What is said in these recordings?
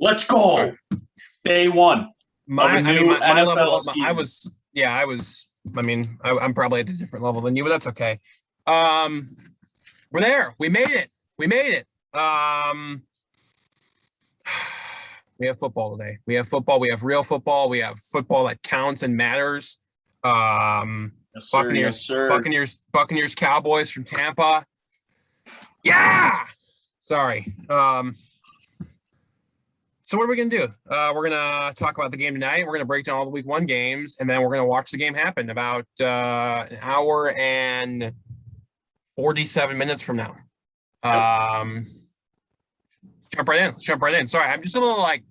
Let's All go. right. Day one of My, a I mean, new my NFL level, I season. was, yeah, I was, I mean, I'm probably at a different level than you, but that's okay. Um, we're there. We made it. We made it. We have football today. We have football. We have real football. We have football that counts and matters. Um, Yes, sir. Yes, Buccaneers, sir. Buccaneers, Cowboys from Tampa. Yeah. Sorry. So what are we gonna do? We're gonna talk about the game tonight. We're gonna break down all the week one games, and then we're gonna watch the game happen about an hour and 47 minutes from now. Yep. Jump right in. Let's jump right in. Sorry, I'm just a little like,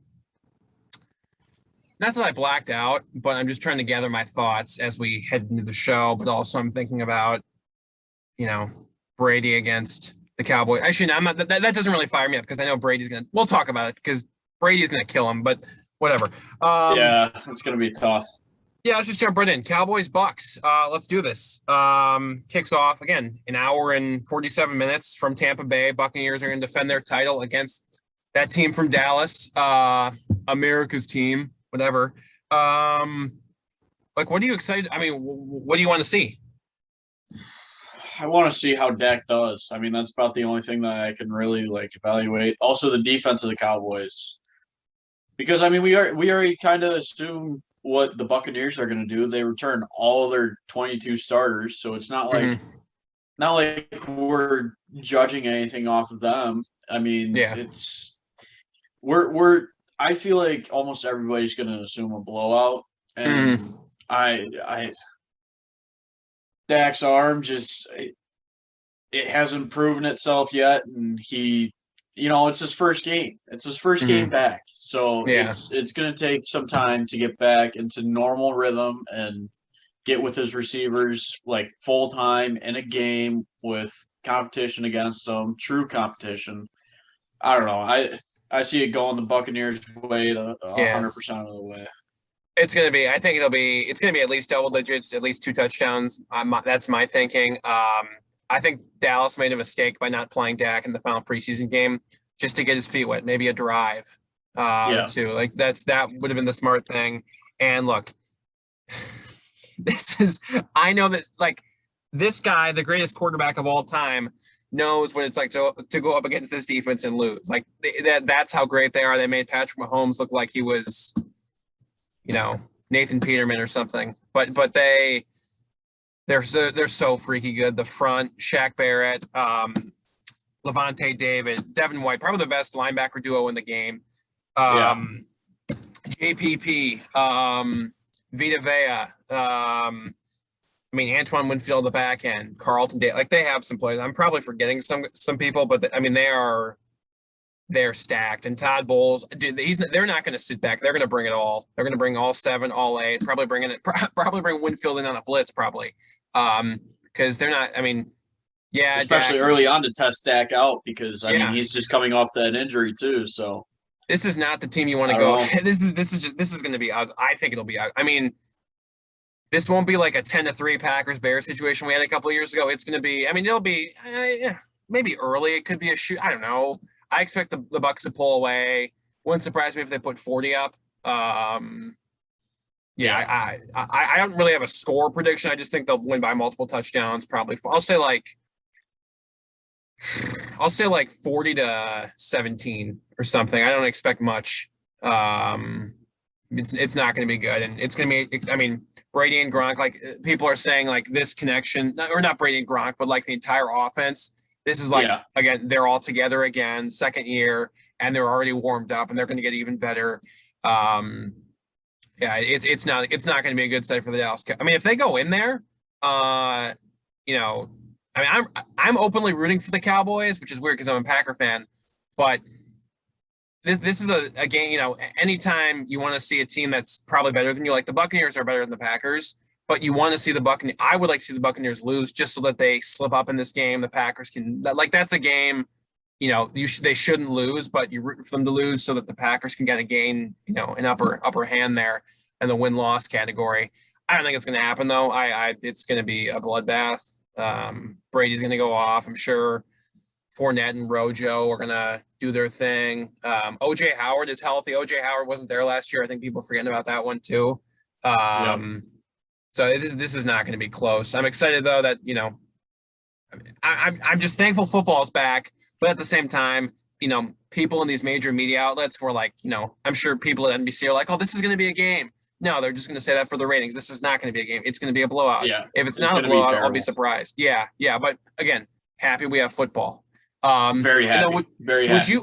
not that I blacked out, but I'm just trying to gather my thoughts as we head into the show. But also, I'm thinking about, you know, Brady against the Cowboys. Actually, no, I'm not. That doesn't really fire me up because I know Brady's gonna. We'll talk about it because Brady's gonna kill him. But whatever. Yeah, it's gonna be tough. Yeah, let's just jump right in. Cowboys Bucks. Let's do this. Kicks off again an hour and 47 minutes from Tampa Bay. Buccaneers are going to defend their title against that team from Dallas, America's team, whatever. Like, what are you excited? I mean, what do you want to see? I want to see how Dak does. I mean, that's about the only thing that I can really like evaluate. Also, the defense of the Cowboys, because I mean, we already kind of assume what the Buccaneers are going to do. They return all their 22 starters, so it's not like we're judging anything off of them. I mean, Yeah. it's we're I feel like almost everybody's going to assume a blowout, and I Dak's arm just it hasn't proven itself yet, and it's his first game. It's his first game back, so Yeah. it's going to take some time to get back into normal rhythm and get with his receivers like full time in a game with competition against them, true competition. I don't know. I see it going the Buccaneers' way the Yeah. 100% of the way. It's gonna be. I think it's gonna be at least double digits, at least 2 touchdowns. That's my thinking. I think Dallas made a mistake by not playing Dak in the final preseason game just to get his feet wet, maybe a drive or Yeah, two. Like that would have been the smart thing. And look, I know that like this guy, the greatest quarterback of all time, knows what it's like to go up against this defense and lose. Like that's how great they are. They made Patrick Mahomes look like he was, Nathan Peterman or something. But they're so freaky good. The front, Shaq Barrett, Levante David, Devin White, probably the best linebacker duo in the game. yeah. JPP, Vita Vea, Antoine Winfield, the back end, Carlton Day. Like they have some players. I'm probably forgetting some people, but they're stacked. And Todd Bowles, dude, they're not going to sit back. They're going to bring it all. They're going to bring all 7, all 8. Probably bring Winfield in on a blitz, probably. Because they're not. Yeah, Especially Dak, early on to test Dak out because I mean yeah. he's just coming off that injury too. So This is not the team you want to I go. don't know. This is going to be. I think it'll be. This won't be like a 10-3 Packers Bears situation we had a couple of years ago. It's going to be. It'll be maybe early. It could be a shoot. I don't know. I expect the Bucks to pull away. Wouldn't surprise me if they put 40 up. Yeah. I don't really have a score prediction. I just think they'll win by multiple touchdowns. Probably. I'll say like 40-17 or something. I don't expect much. It's not going to be good, and it's going to be. Brady and Gronk, like people are saying, like this connection, or not Brady and Gronk, but like the entire offense. This is like again, they're all together again, second year, and they're already warmed up, and they're going to get even better. It's not going to be a good sight for the Dallas. If they go in there, I'm openly rooting for the Cowboys, which is weird because I'm a Packer fan, but this is a game, anytime you want to see a team that's probably better than you, like the Buccaneers are better than the Packers, but you want to see the Buccaneers. I would like to see the Buccaneers lose just so that they slip up in this game. The Packers can, that's a game, they shouldn't lose, but you root for them to lose so that the Packers can kind of gain, an upper hand there in the win-loss category. I don't think it's going to happen though. It's going to be a bloodbath. Brady's going to go off, I'm sure. Fournette and Rojo are gonna do their thing. OJ Howard is healthy. OJ Howard wasn't there last year. I think people forgetting about that one too. So this is not going to be close. I'm excited though that I'm just thankful football's back, but at the same time, people in these major media outlets were like, I'm sure people at NBC are like, oh, this is going to be a game. No, they're just going to say that for the ratings. This is not going to be a game. It's going to be a blowout. Yeah, if it's not a blowout, I'll be surprised. Yeah. But again, happy we have football. Very happy. Very happy.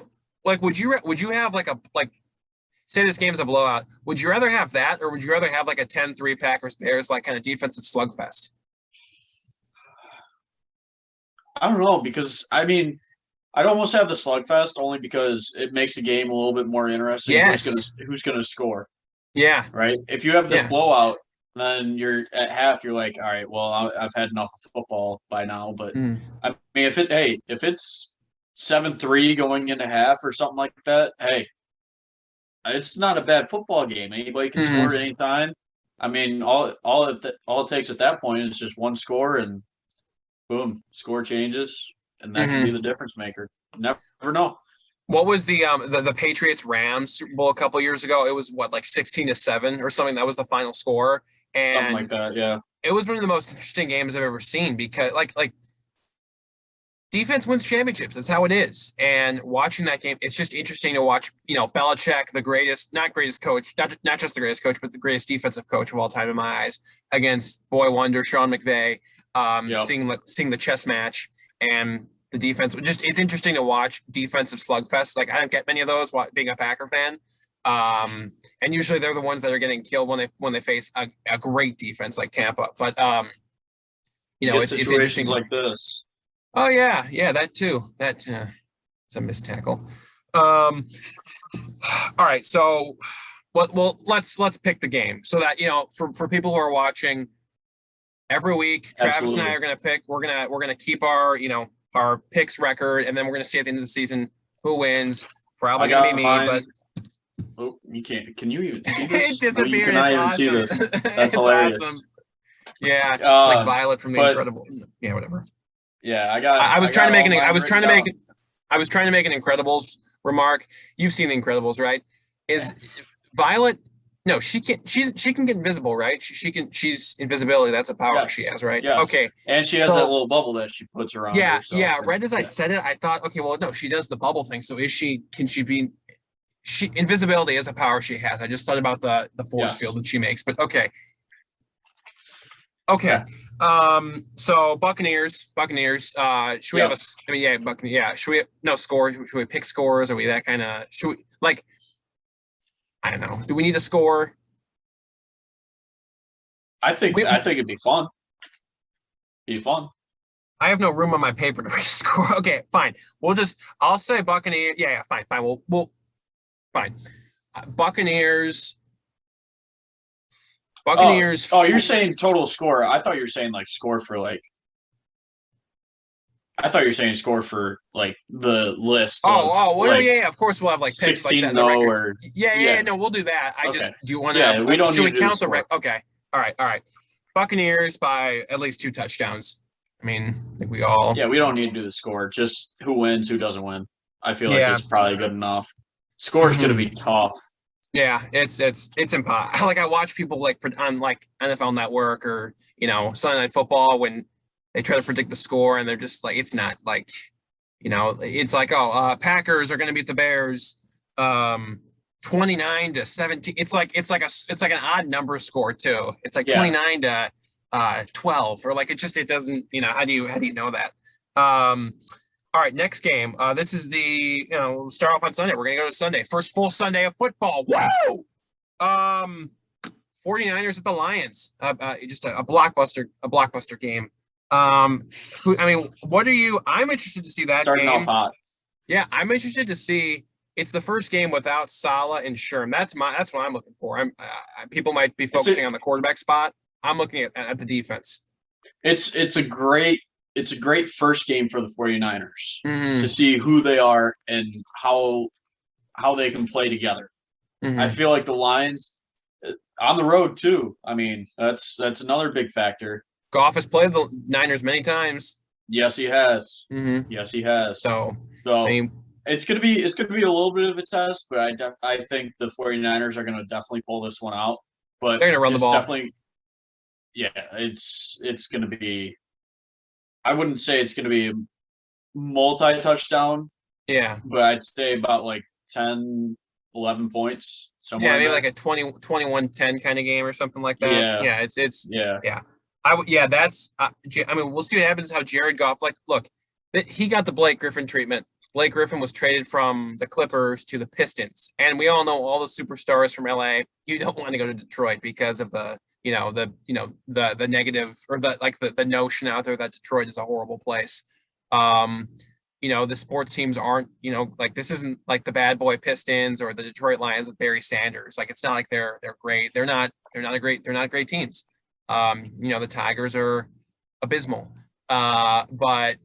Would you have say this game's a blowout? Would you rather have that, or would you rather have like a 10-3 Packers Bears kind of defensive slugfest? I don't know, because I'd almost have the slugfest only because it makes the game a little bit more interesting. Yes. Who's gonna score? Yeah. Right. If you have this blowout, then you're at half. You're like, all right, well, I've had enough of football by now. But if it's 7-3 going into half or something like that, hey, it's not a bad football game. Anybody can score at any time. All it takes at that point is just one score, and boom, score changes, and that can be the difference maker. Never know. What was the Patriots Rams Super Bowl a couple years ago? It was 16-7 or something. That was the final score, and something like that. Yeah, it was one of the most interesting games I've ever seen because like defense wins championships. That's how it is. And watching that game, it's just interesting to watch. Belichick, the greatest, not greatest coach, not just the greatest coach, but the greatest defensive coach of all time in my eyes, against boy wonder Sean McVay. Seeing the chess match and the defense, it's interesting to watch defensive slugfest. Like, I don't get many of those being a Packer fan. And usually they're the ones that are getting killed when they face a great defense like Tampa. But it's interesting like this. Oh yeah, that too. It's a missed tackle. All right, so let's pick the game so that for people who are watching every week. Travis and I are gonna pick. We're gonna keep our our picks record, and then we're gonna see at the end of the season who wins. Probably gonna be me, but you can't. Can you even see this? It disappeared. No, you cannot even see this. That's hilarious. Awesome. Yeah, like Violet from The Incredible. Yeah, whatever. Yeah, I was trying to make an Incredibles remark. You've seen The Incredibles, right? Is Violet? No, she can get invisible, right? She's invisibility. That's a power she has, right? Yes. Okay. And she has that little bubble that she puts around. Yeah, yeah. Right as I said it, I thought, okay, well, no, she does the bubble thing. So invisibility is a power she has. I just thought about the force field that she makes, but okay. Okay. So Buccaneers. Should we have Buccaneers? Yeah. Should we score? Should we pick scores? Are we that kind of? Should we I don't know. Do we need to score? I think it'd be fun. I have no room on my paper to score. Okay, fine. I'll say Buccaneers. Yeah, fine. We'll fine. Buccaneers. Oh, you're saying total score. I thought you were saying score for I thought you were saying score for the list. Yeah. Of course, we'll have picks 16-0 or no, we'll do that. Do you want to? Yeah, we don't. Should we count the record? Okay. All right. Buccaneers by at least 2 touchdowns. I think we all. Yeah, we don't need to do the score. Just who wins, who doesn't win. I feel like it's probably good enough. Score's going to be tough. Yeah, it's impossible. I watch people on NFL Network or Sunday Night Football when they try to predict the score and they're just it's not it's Packers are going to beat the Bears 29-17. It's like an odd number score too. It's 29-12 or it doesn't how do you know that? All right, next game. This is we'll start off on Sunday. We're going to go to Sunday. First full Sunday of football. Woo! 49ers at the Lions. Just a blockbuster game. What are you? I'm interested to see that starting game. Off hot. Yeah, I'm interested to see. It's the first game without Saleh and Sherm. That's what I'm looking for. People might be focusing on the quarterback spot. I'm looking at the defense. It's a great first game for the 49ers to see who they are and how they can play together. I feel like the Lions on the road too. That's another big factor. Goff has played the Niners many times. Yes, he has. Mm-hmm. Yes, he has. So, I So mean, it's gonna be a little bit of a test, but I think the 49ers are gonna definitely pull this one out. But they're going to run the it's ball. definitely yeah, it's gonna be. I wouldn't say it's gonna be a multi-touchdown, Yeah. but I'd say about like 10, 11 points somewhere Yeah, in maybe there. like a 21-10 kind of game or something like that. Yeah, Yeah, it's yeah, yeah. Yeah, that's I mean, we'll see what happens how Jared Goff like look, he got the Blake Griffin treatment. Blake Griffin was traded from the Clippers to the Pistons. And we all know all the superstars from LA. You don't want to go to Detroit because of the negative or the notion out there that Detroit is a horrible place. Um, the sports teams aren't, like this isn't like the bad boy Pistons or the Detroit Lions with Barry Sanders. Like it's not like they're great. They're not great teams. The Tigers are abysmal. But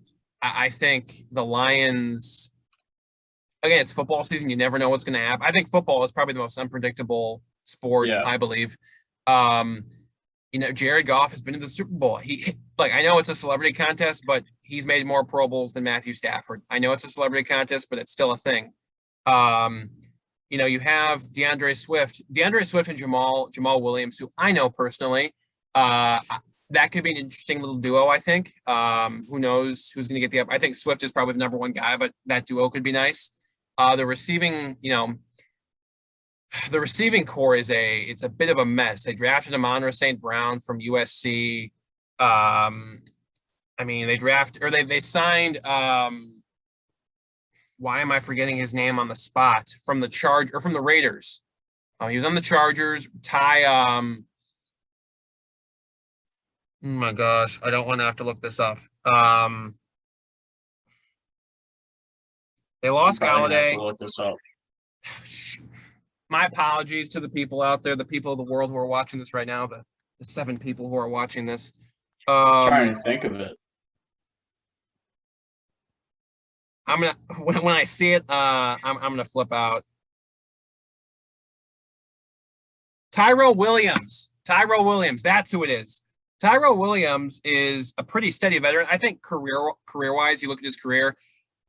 I think the Lions, again, it's football season. You never know what's going to happen. I think football is probably the most unpredictable sport, yeah. I believe. Jared Goff has been to the Super Bowl. I know it's a celebrity contest, but he's made more Pro Bowls than Matthew Stafford. I know it's a celebrity contest, but it's still a thing. You have DeAndre Swift and Jamal Williams, who I know personally. That could be an interesting little duo, I think. Who knows who's going to get I think Swift is probably the number one guy, but that duo could be nice. The receiving core it's a bit of a mess. They drafted Amon-Ra St. Brown from USC. They signed why am I forgetting his name on the spot? From the Raiders. He was on the Chargers. Oh my gosh, I don't want to have to look this up. They lost Galladay. Look this up. My apologies to the people out there, the people of the world who are watching this right now, the 7 people who are watching this. Trying to think of it. I'm gonna when I see it, I'm gonna flip out. Tyro Williams. That's who it is. Tyro Williams is a pretty steady veteran. I think career-wise, you look at his career,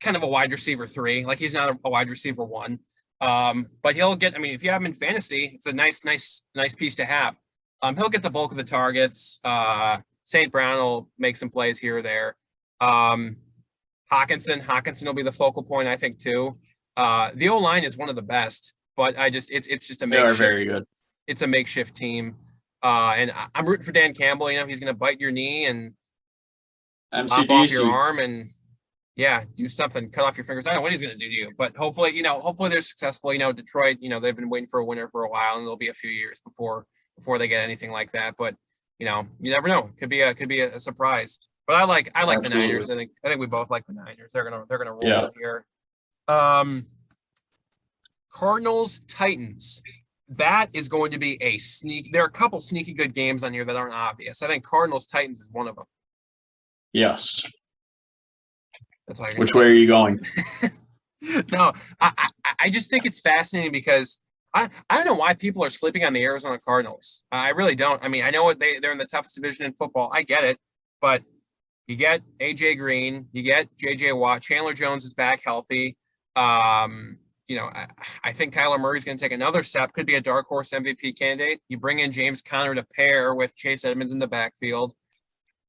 kind of a wide receiver 3. Like he's not a wide receiver 1. But he'll get, if you have him in fantasy, it's a nice piece to have. He'll get the bulk of the targets. St. Brown will make some plays here or there. Hawkinson will be the focal point, I think, too. The O-line is one of the best, but it's just a makeshift. They are very good. It's a makeshift team. And I'm rooting for Dan Campbell. He's going to bite your knee and lop off your arm and do something, cut off your fingers. I don't know what he's going to do to you, but hopefully they're successful. Detroit, they've been waiting for a winner for a while, and it'll be a few years before they get anything like that. But you never know. Could be a surprise. But I like the Niners. I think we both like the Niners. They're gonna roll here. Cardinals, Titans. That is going to be a sneak. There are a couple sneaky good games on here that aren't obvious. I think Cardinals, Titans is one of them. Yes. That's all. Which way are you going? No, I just think it's fascinating because I don't know why people are sleeping on the Arizona Cardinals. I really don't. I know they're in the toughest division in football. I get it, but you get AJ Green, you get JJ Watt, Chandler Jones is back healthy. I think Kyler Murray's going to take another step. Could be a dark horse MVP candidate. You bring in James Conner to pair with Chase Edmonds in the backfield.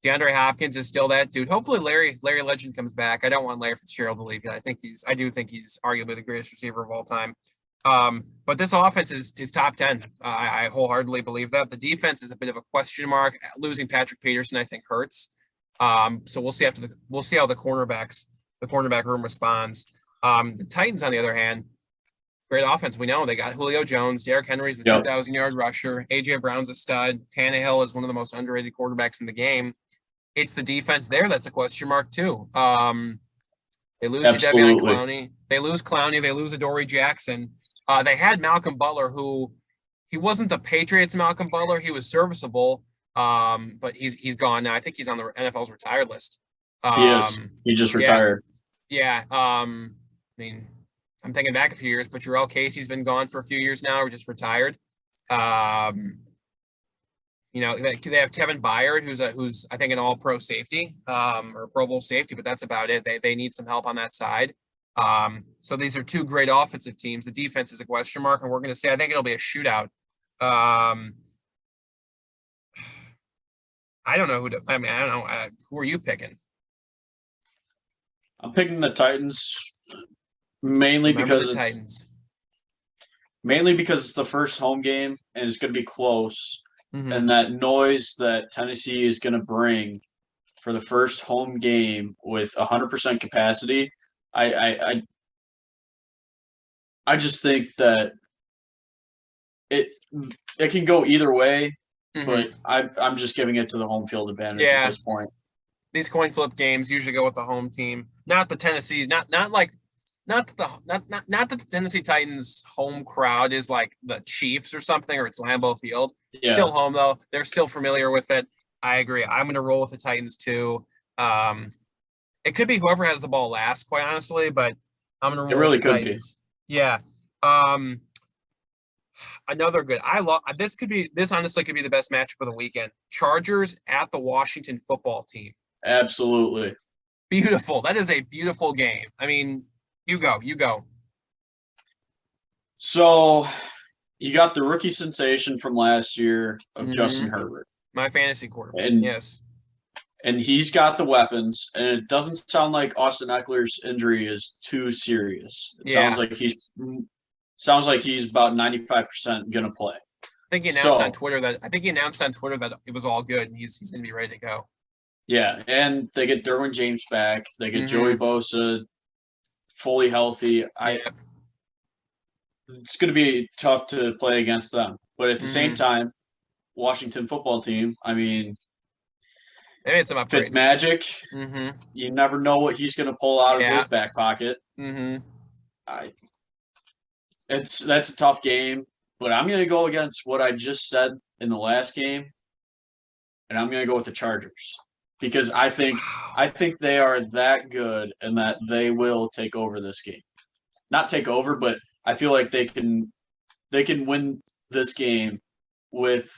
DeAndre Hopkins is still that dude. Hopefully Larry Legend comes back. I don't want Larry Fitzgerald to leave yet. I do think he's arguably the greatest receiver of all time. But this offense is top 10. I wholeheartedly believe that. The defense is a bit of a question mark. Losing Patrick Peterson, I think, hurts. So we'll see how the cornerback room responds. The Titans, on the other hand, great offense. We know they got Julio Jones, Derrick Henry's the 2,000-yard rusher, AJ Brown's a stud, Tannehill is one of the most underrated quarterbacks in the game. It's the defense there that's a question mark too. They lose Jadeveon Clowney. They lose Clowney. They lose Adoree Jackson. They had Malcolm Butler, who he wasn't the Patriots' Malcolm Butler. He was serviceable, but he's gone now. I think he's on the NFL's retired list. He is. He just retired. Yeah. I'm thinking back a few years, but Jarrell Casey's been gone for a few years now, or just retired. They have Kevin Byard, who's I think an All-Pro safety, or Pro Bowl safety, but that's about it. They need some help on that side. So these are two great offensive teams. The defense is a question mark, and we're going to say I think it'll be a shootout. I don't know who to. I mean, I don't know. Who are you picking? I'm picking the Titans mainly Remember because the it's Titans. the first home game and it's going to be close. Mhm. And that noise that Tennessee is going to bring for the first home game with 100% capacity, I just think that it can go either way, but I'm just giving it to the home field advantage at this point. These coin flip games usually go with the home team, not the Tennessee, not that the Tennessee Titans home crowd is like the Chiefs or something, or it's Lambeau Field. Yeah. Still home though. They're still familiar with it. I agree. I'm going to roll with the Titans too. It could be whoever has the ball last, quite honestly, but I'm going to roll with the Titans. Yeah. Another good. This honestly could be the best matchup of the weekend. Chargers at the Washington football team. Absolutely. Beautiful. That is a beautiful game. I mean, you go. So you got the rookie sensation from last year of Justin Herbert. My fantasy quarterback. Yes. And he's got the weapons, and it doesn't sound like Austin Eckler's injury is too serious. It sounds like he's about 95% gonna play. I think he announced on Twitter that it was all good and he's gonna be ready to go. Yeah, and they get Derwin James back. They get Joey Bosa fully healthy. It's going to be tough to play against them. But at the same time, Washington football team, I mean, they made some upgrades. Fitzmagic, you never know what he's going to pull out of his back pocket. That's a tough game, but I'm going to go against what I just said in the last game, and I'm going to go with the Chargers. Because I think they are that good and that they will take over this game. Not take over, but I feel like they can win this game with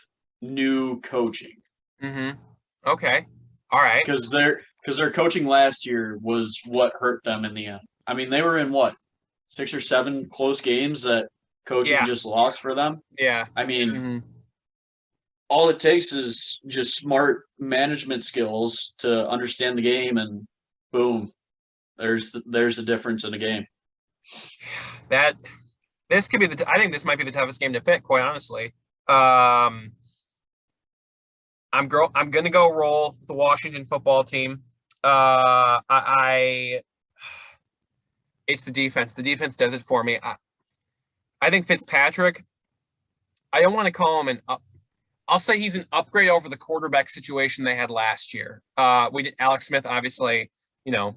new coaching. Okay. All right. Because their coaching last year was what hurt them in the end. I mean, they were in 6 or 7 close games that coaching just lost for them. Yeah. I mean, all it takes is just smart management skills to understand the game, and boom, there's a difference in a game. This could be I think this might be the toughest game to pick, quite honestly. I'm going to go roll with the Washington football team. It's the defense. The defense does it for me. I think Fitzpatrick, I don't want to call him I'll say he's an upgrade over the quarterback situation they had last year. We did Alex Smith, obviously, great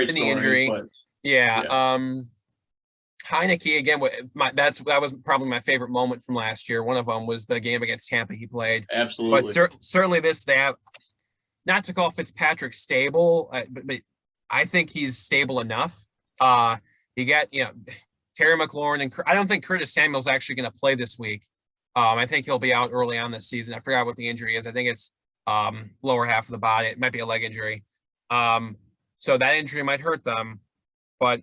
story, the injury. But, Heineke again. That was probably my favorite moment from last year. One of them was the game against Tampa he played. Absolutely. But certainly they have, not to call Fitzpatrick stable, but I think he's stable enough. You got Terry McLaurin, and I don't think Curtis Samuel's actually going to play this week. I think he'll be out early on this season. I forgot what the injury is. I think it's lower half of the body. It might be a leg injury. So that injury might hurt them. But,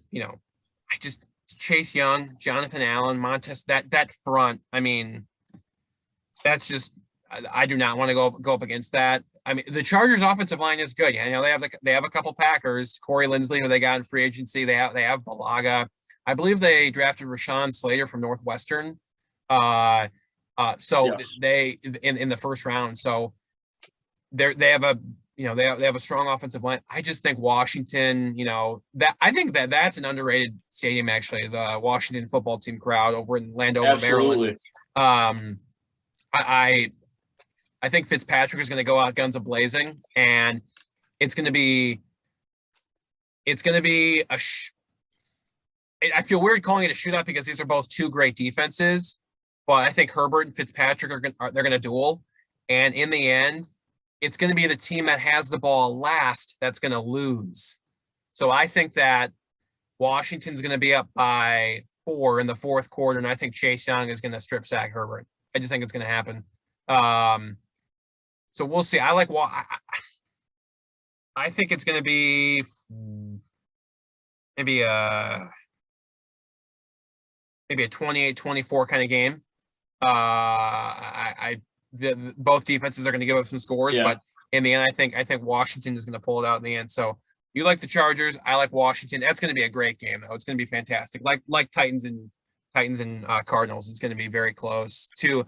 Chase Young, Jonathan Allen, Montez, that front, I mean, that's just I do not want to go up against that. I mean, the Chargers offensive line is good. They have a couple Packers, Corey Linsley, who they got in free agency. They have Balaga. I believe they drafted Rashawn Slater from Northwestern. They in the first round. So they have a strong offensive line. I just think Washington, that's an underrated stadium, actually, the Washington football team crowd over in Landover, Maryland. I think Fitzpatrick is going to go out guns a-blazing, and it's going to be I feel weird calling it a shootout because these are both two great defenses, but I think Herbert and Fitzpatrick they're going to duel, and in the end, it's going to be the team that has the ball last that's going to lose. So I think that Washington's going to be up by 4 in the fourth quarter, and I think Chase Young is going to strip sack Herbert. I just think it's going to happen. So we'll see. I think it's going to be maybe a 28-24 kind of game. Both defenses are going to give up some scores, but in the end, I think Washington is going to pull it out in the end. So you like the Chargers, I like Washington. That's going to be a great game, though. It's going to be fantastic. Like Titans and Cardinals. It's going to be very close. Two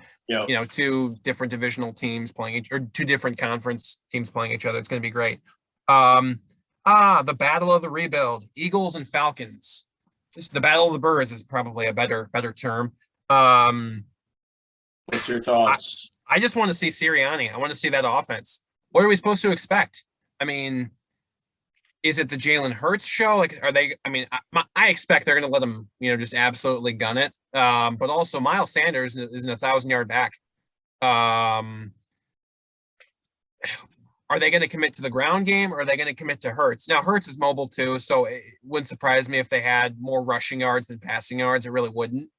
different divisional teams playing or two different conference teams playing each other. It's going to be great. The battle of the rebuild, Eagles and Falcons. The battle of the birds is probably a better term. What's your thoughts? I just want to see Sirianni. I want to see that offense. What are we supposed to expect? I mean, is it the Jalen Hurts show? Like, are they? I mean, I expect they're going to let him, just absolutely gun it. But also, Miles Sanders is an 1,000-yard back. Are they going to commit to the ground game, or are they going to commit to Hurts? Now, Hurts is mobile too, so it wouldn't surprise me if they had more rushing yards than passing yards. It really wouldn't.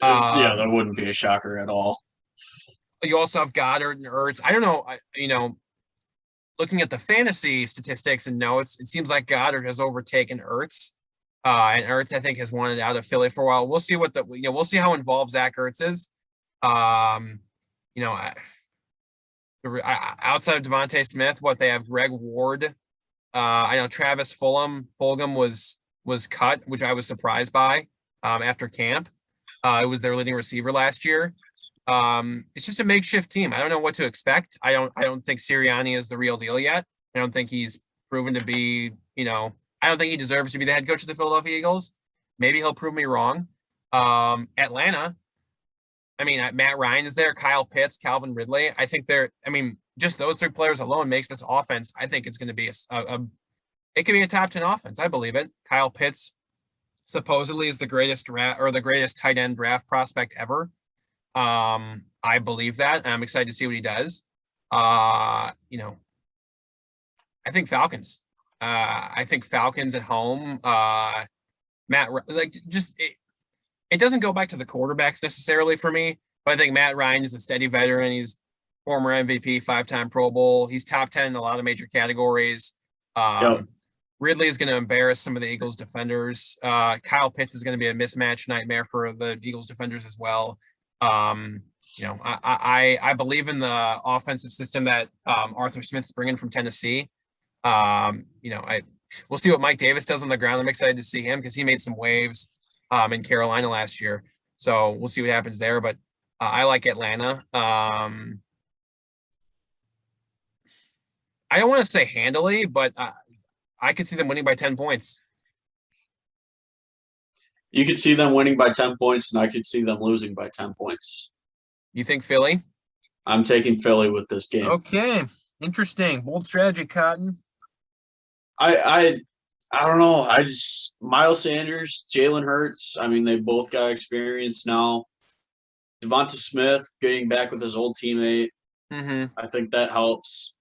That wouldn't be a shocker at all. You also have Goddard and Ertz. I don't know. Looking at the fantasy statistics and notes, it seems like Goddard has overtaken Ertz. And Ertz, I think, has wanted out of Philly for a while. We'll see we'll see how involved Zach Ertz is. Outside of Devontae Smith, they have Greg Ward. I know Travis Fulgham was cut, which I was surprised by after camp. It was their leading receiver last year. It's just a makeshift team. I don't know what to expect. I don't think Sirianni is the real deal yet. I don't think he's proven to be, I don't think he deserves to be the head coach of the Philadelphia Eagles. Maybe he'll prove me wrong. Atlanta, Matt Ryan is there, Kyle Pitts, Calvin Ridley. I think just those three players alone makes this offense. I think it's going to be it could be a top 10 offense. I believe it. Kyle Pitts supposedly is the greatest tight end draft prospect ever. I believe that. I'm excited to see what he does. I think Falcons. I think Falcons at home. It doesn't go back to the quarterbacks necessarily for me, but I think Matt Ryan is a steady veteran. He's former MVP, 5-time Pro Bowl. He's top 10 in a lot of major categories. Ridley is going to embarrass some of the Eagles defenders. Kyle Pitts is going to be a mismatch nightmare for the Eagles defenders as well. I believe in the offensive system that Arthur Smith's bringing from Tennessee. We'll see what Mike Davis does on the ground. I'm excited to see him because he made some waves in Carolina last year. So we'll see what happens there. But I like Atlanta. I don't want to say handily, but I could see them winning by 10 points. You could see them winning by 10 points, and I could see them losing by 10 points. You think Philly? I'm taking Philly with this game. Okay. Interesting. Bold strategy, Cotton. I don't know. Miles Sanders, Jalen Hurts, they both got experience now. Devonta Smith getting back with his old teammate. Mm-hmm. I think that helps.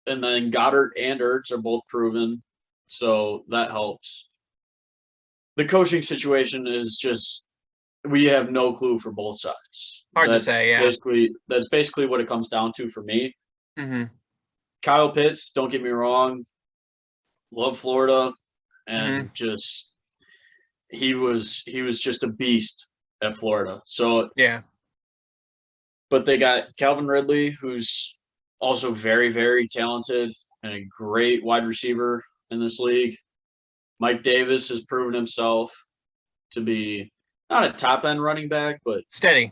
And then Goddard and Ertz are both proven, so that helps. The coaching situation is just we have no clue for both sides. Hard to say, yeah. That's basically what it comes down to for me. Mm-hmm. Kyle Pitts, don't get me wrong, love Florida, and just he was just a beast at Florida. So yeah. But they got Calvin Ridley, who's also very, very talented and a great wide receiver in this league. Mike Davis has proven himself to be not a top-end running back, but steady.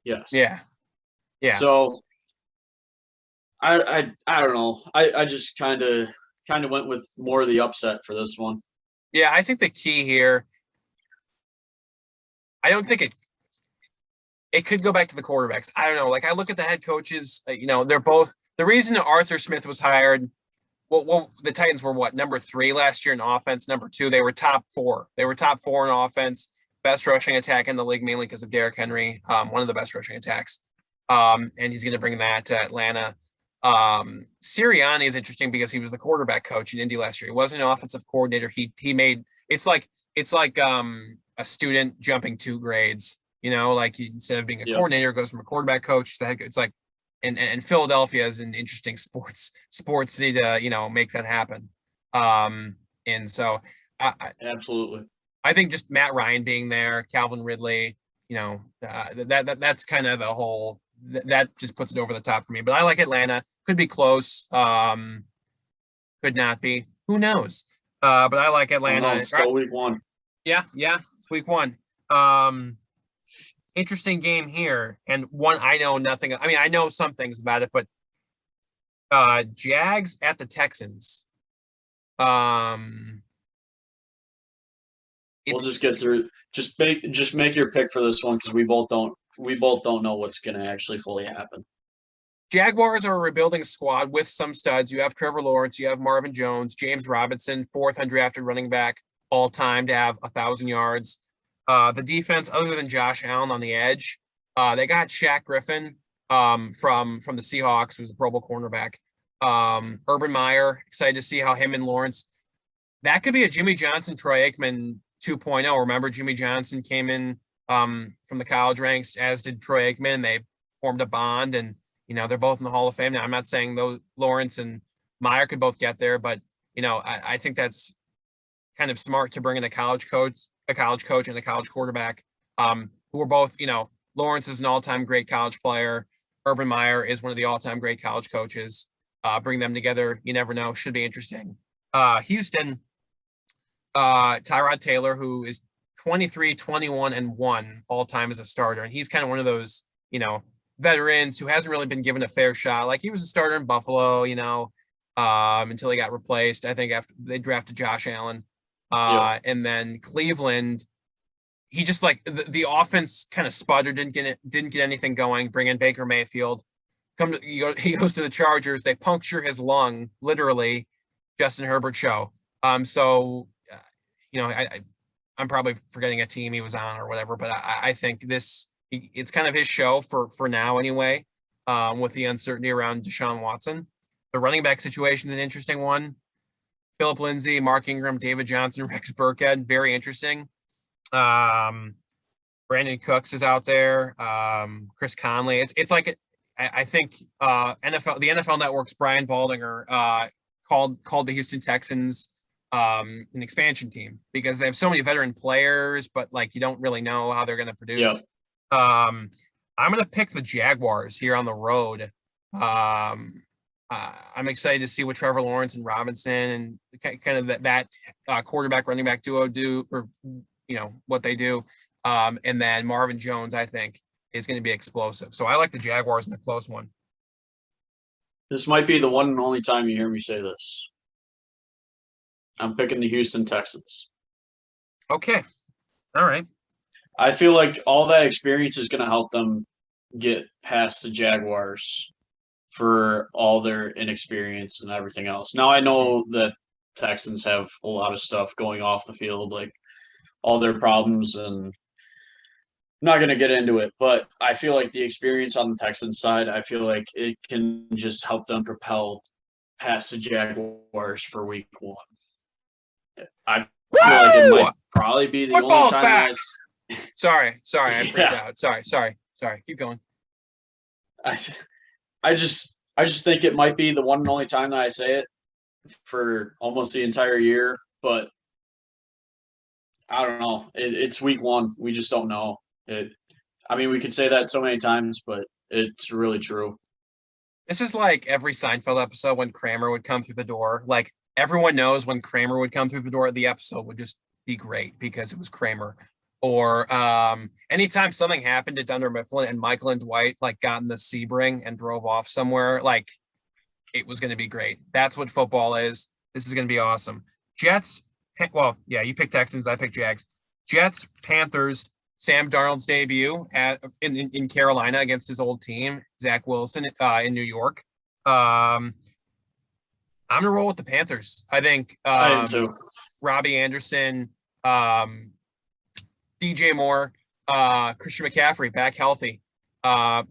Yes. Yeah. So I don't know. I just kind of went with more of the upset for this one. Yeah, I think the key here. I don't think it could go back to the quarterbacks. I don't know. I look at the head coaches. They're both the reason Arthur Smith was hired. Well, the Titans were number 3 last year in offense. Number 2, they were top 4. They were top 4 in offense. Best rushing attack in the league, mainly because of Derrick Henry. One of the best rushing attacks. And he's going to bring that to Atlanta. Sirianni is interesting because he was the quarterback coach in Indy last year. He wasn't an offensive coordinator. He made it's like a student jumping 2 grades. Instead of being a coordinator, goes from a quarterback coach to head. It's like and Philadelphia is an interesting sports city to make that happen. And so Absolutely. I think just Matt Ryan being there, Calvin Ridley, that's kind of a whole that just puts it over the top for me. But I like Atlanta. Could be close. Could not be. Who knows? But I like Atlanta. It's still week one. Yeah, it's week one. Interesting game here, and one I know nothing. I mean, I know some things about it, but Jags at the Texans. We'll just get through. Just make your pick for this one because we both don't know what's going to actually fully happen. Jaguars are a rebuilding squad with some studs. You have Trevor Lawrence, you have Marvin Jones, James Robinson, fourth undrafted running back all time to have 1,000 yards. The defense, other than Josh Allen on the edge, they got Shaq Griffin from the Seahawks, who's a Pro Bowl cornerback. Urban Meyer, excited to see how him and Lawrence. That could be a Jimmy Johnson, Troy Aikman 2.0. Remember, Jimmy Johnson came in from the college ranks, as did Troy Aikman. They formed a bond, and they're both in the Hall of Fame now. I'm not saying those Lawrence and Meyer could both get there, but I think that's kind of smart to bring in a college coach and a college quarterback, who are both, Lawrence is an all-time great college player. Urban Meyer is one of the all-time great college coaches. Bring them together. You never know. Should be interesting. Houston, Tyrod Taylor, who is 23, 21, and 1 all-time as a starter. And he's kind of one of those, veterans who hasn't really been given a fair shot. Like, he was a starter in Buffalo, until he got replaced. I think after they drafted Josh Allen. And then Cleveland, he just the offense kind of sputtered, didn't get anything going. Bring in Baker Mayfield. He goes to the Chargers. They puncture his lung, literally. Justin Herbert show. I'm probably forgetting a team he was on or whatever, but I think it's kind of his show for now anyway. With the uncertainty around Deshaun Watson, the running back situation is an interesting one. Phillip Lindsay, Mark Ingram, David Johnson, Rex Burkhead, very interesting. Brandon Cooks is out there. Chris Conley. It's like I think the NFL Network's Brian Baldinger called the Houston Texans an expansion team because they have so many veteran players, but you don't really know how they're going to produce. Yeah. I'm going to pick the Jaguars here on the road. I'm excited to see what Trevor Lawrence and Robinson and kind of that quarterback running back duo do, or what they do. And then Marvin Jones, I think, is going to be explosive. So I like the Jaguars in a close one. This might be the one and only time you hear me say this. I'm picking the Houston Texans. Okay. All right. I feel like all that experience is going to help them get past the Jaguars for all their inexperience and everything else. Now, I know that Texans have a lot of stuff going off the field, like all their problems, and I'm not going to get into it, but I feel like the experience on the Texans side, I feel like it can just help them propel past the Jaguars for week one. I feel like it might probably be the only time Sorry, I freaked out. Sorry. Keep going. I just think it might be the one and only time that I say it for almost the entire year, but I don't know. It's week one. We just don't know. We could say that so many times, but it's really true. This is like every Seinfeld episode when Kramer would come through the door. Like, everyone knows when Kramer would come through the door, the episode would just be great because it was Kramer. Or anytime something happened to Dunder Mifflin and Michael and Dwight got in the Sebring and drove off somewhere, it was going to be great. That's what football is. This is going to be awesome. Jets. Well, yeah, you picked Texans. I picked Jags. Jets, Panthers. Sam Darnold's debut in Carolina against his old team, Zach Wilson in New York. I'm going to roll with the Panthers. I think I am too. Robbie Anderson, DJ Moore, Christian McCaffrey back healthy.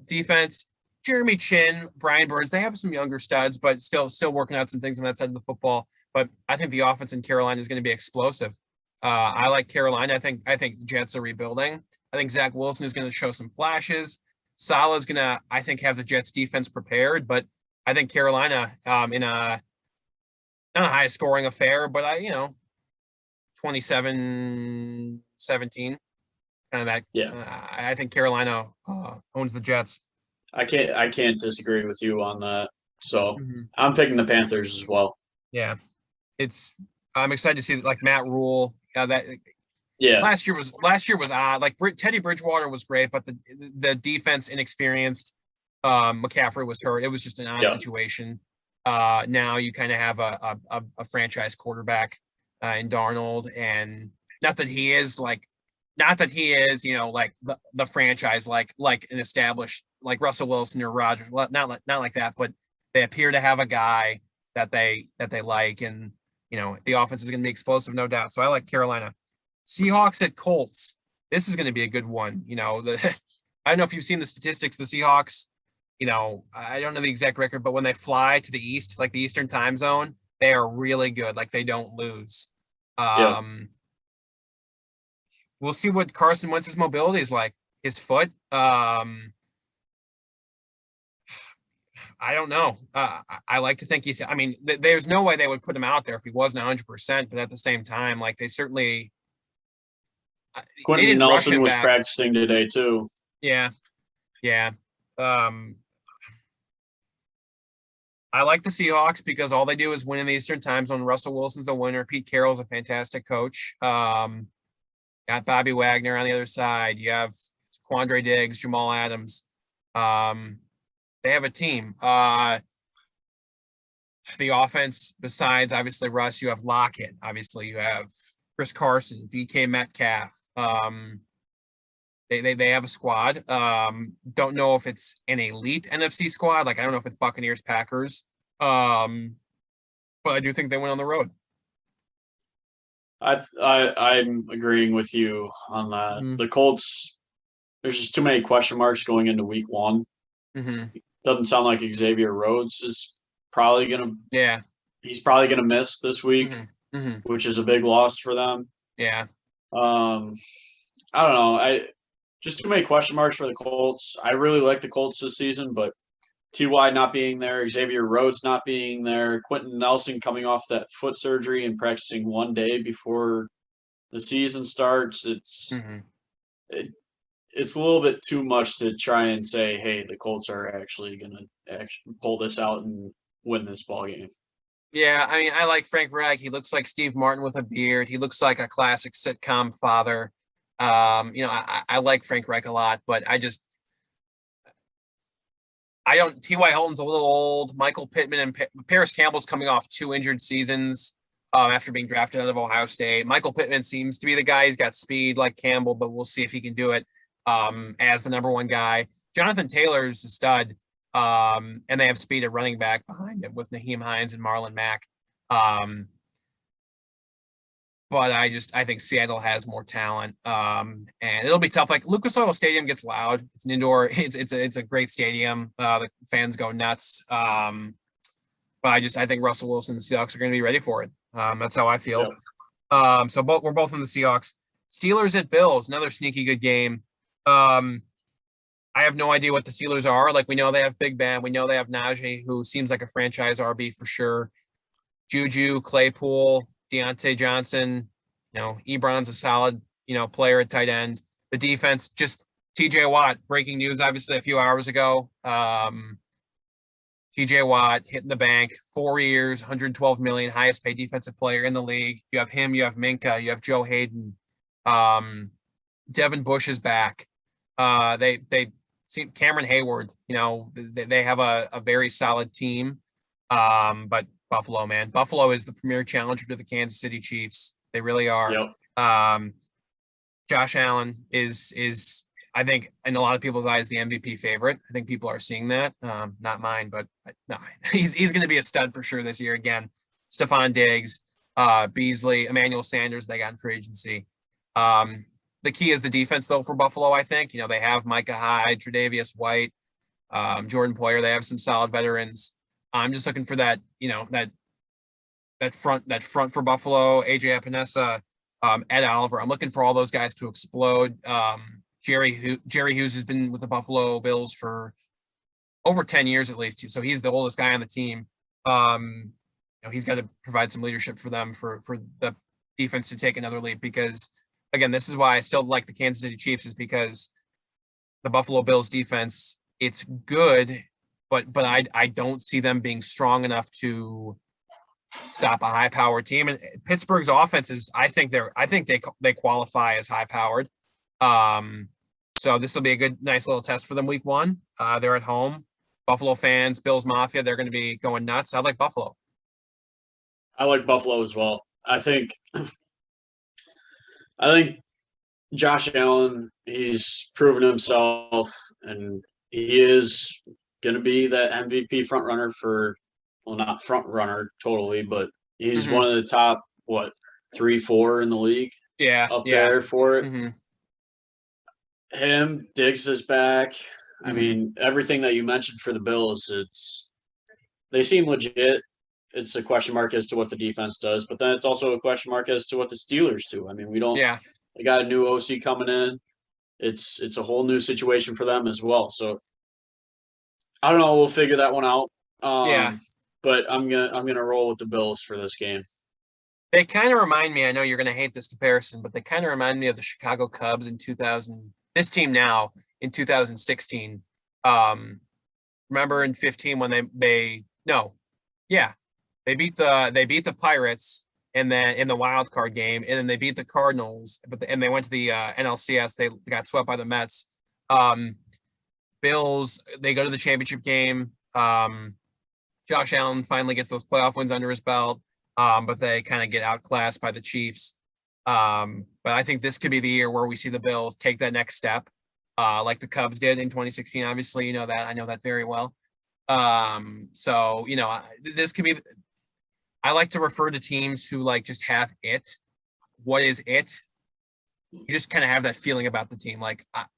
Defense, Jeremy Chin, Brian Burns. They have some younger studs, but still working out some things on that side of the football. But I think the offense in Carolina is going to be explosive. I like Carolina. I think the Jets are rebuilding. I think Zach Wilson is going to show some flashes. Salah's gonna, I think, have the Jets defense prepared, but I think Carolina, in a not a high scoring affair, but 27-17, kind of that. Yeah. I think Carolina owns the Jets. I can't disagree with you on that. So Mm-hmm. I'm picking the Panthers as well. Yeah, I'm excited to see like Matt Rule. That Yeah. last year was odd. Like Teddy Bridgewater was great, but the defense inexperienced. McCaffrey was hurt. It was just an odd situation. Now you kind of have a franchise quarterback in Darnold, and not that he is like the franchise like an established like Russell Wilson or Rodgers. Not like that, but they appear to have a guy that they like, and the offense is going to be explosive, no doubt. So I like Carolina. Seahawks at Colts. This is going to be a good one. I don't know if you've seen the statistics. The Seahawks, I don't know the exact record, but when they fly to the East, like the Eastern time zone, they are really good. Like they don't lose. We'll see what Carson Wentz's mobility is like. His foot. I don't know. I like to think there's no way they would put him out there if he wasn't 100%. But at the same time, like they certainly. Quentin Nelson was practicing today too. Yeah. I like the Seahawks because all they do is win in the Eastern time zone. Russell Wilson's a winner. Pete Carroll's a fantastic coach. Got Bobby Wagner on the other side. You have Quandre Diggs, Jamal Adams. They have a team. The offense, besides obviously Russ, you have Lockett. Obviously, you have Chris Carson, DK Metcalf. They have a squad. Don't know if it's an elite NFC squad. Like I don't know if it's Buccaneers, Packers. But I do think they went on the road. I'm agreeing with you on that. Mm-hmm. The Colts, there's just too many question marks going into week one. Mm-hmm. Doesn't sound like Xavier Rhodes is probably gonna. Yeah. He's probably gonna miss this week, which is a big loss for them. Yeah. I don't know. Just too many question marks for the Colts. I really like the Colts this season, but T.Y. not being there, Xavier Rhodes not being there, Quentin Nelson coming off that foot surgery and practicing one day before the season starts. It's a little bit too much to try and say, hey, the Colts are actually going to pull this out and win this ball game. Yeah, I like Frank Reich. He looks like Steve Martin with a beard. He looks like a classic sitcom father. I like Frank Reich a lot, but T.Y. Hilton's a little old. Michael Pittman and Paris Campbell's coming off 2 injured seasons after being drafted out of Ohio State. Michael Pittman seems to be the guy. He's got speed like Campbell, but we'll see if he can do it as the number one guy. Jonathan Taylor's a stud, and they have speed at running back behind him with Naheem Hines and Marlon Mack. But I think Seattle has more talent, and it'll be tough. Like Lucas Oil Stadium gets loud. It's an indoor. It's a great stadium. The fans go nuts. But I think Russell Wilson and the Seahawks are going to be ready for it. That's how I feel. Yep. So we're both in the Seahawks. Steelers at Bills, another sneaky good game. I have no idea what the Steelers are. Like we know they have Big Ben. We know they have Najee, who seems like a franchise RB for sure. Juju, Claypool, Deontay Johnson, Ebron's a solid, player at tight end. The defense, just TJ Watt, breaking news, obviously a few hours ago. TJ Watt hitting the bank, 4 years, $112 million, highest paid defensive player in the league. You have him, you have Minka, you have Joe Hayden. Devin Bush is back. They see Cameron Hayward, they have a very solid team. But Buffalo, man. Buffalo is the premier challenger to the Kansas City Chiefs. They really are. Yep. Josh Allen is I think in a lot of people's eyes the MVP favorite. I think people are seeing that. Not mine, but no, he's going to be a stud for sure this year again. Stephon Diggs, Beasley, Emmanuel Sanders, they got in free agency. The key is the defense though for Buffalo, I think. They have Micah Hyde, Tre'Davious White, Jordan Poyer. They have some solid veterans. I'm just looking for that, that front for Buffalo, AJ Epinesa, Ed Oliver. I'm looking for all those guys to explode. Jerry Hughes has been with the Buffalo Bills for over 10 years at least. So he's the oldest guy on the team. He's got to provide some leadership for them for the defense to take another leap, because again, this is why I still like the Kansas City Chiefs, is because the Buffalo Bills defense, it's good, but I don't see them being strong enough to stop a high-powered team. And Pittsburgh's offense is, I think they qualify as high-powered. So this will be a nice little test for them week 1. They're at home. Buffalo fans, Bills Mafia, they're going to be going nuts. I like Buffalo. I like Buffalo as well. I think Josh Allen, he's proven himself, and he is going to be that MVP front runner not front runner totally, but he's one of the top, 3-4 in the league. Yeah. There for it. Mm-hmm. Him, Diggs is back. I mean, everything that you mentioned for the Bills, they seem legit. It's a question mark as to what the defense does, but then it's also a question mark as to what the Steelers do. I mean, they got a new OC coming in. It's a whole new situation for them as well. So I don't know. We'll figure that one out. But I'm gonna roll with the Bills for this game. They kind of remind me, I know you're going to hate this comparison, but they kind of remind me of the Chicago Cubs in 2000. This team now in 2016. Remember in 15 when they beat the Pirates and then in the wild card game, and then they beat the Cardinals, and they went to the NLCS. They got swept by the Mets. Bills, they go to the championship game. Josh Allen finally gets those playoff wins under his belt. But they kind of get outclassed by the Chiefs. But I think this could be the year where we see the Bills take that next step, like the Cubs did in 2016. Obviously, you know that. I know that very well. So, this could be – I like to refer to teams who, just have it. What is it? You just kind of have that feeling about the team.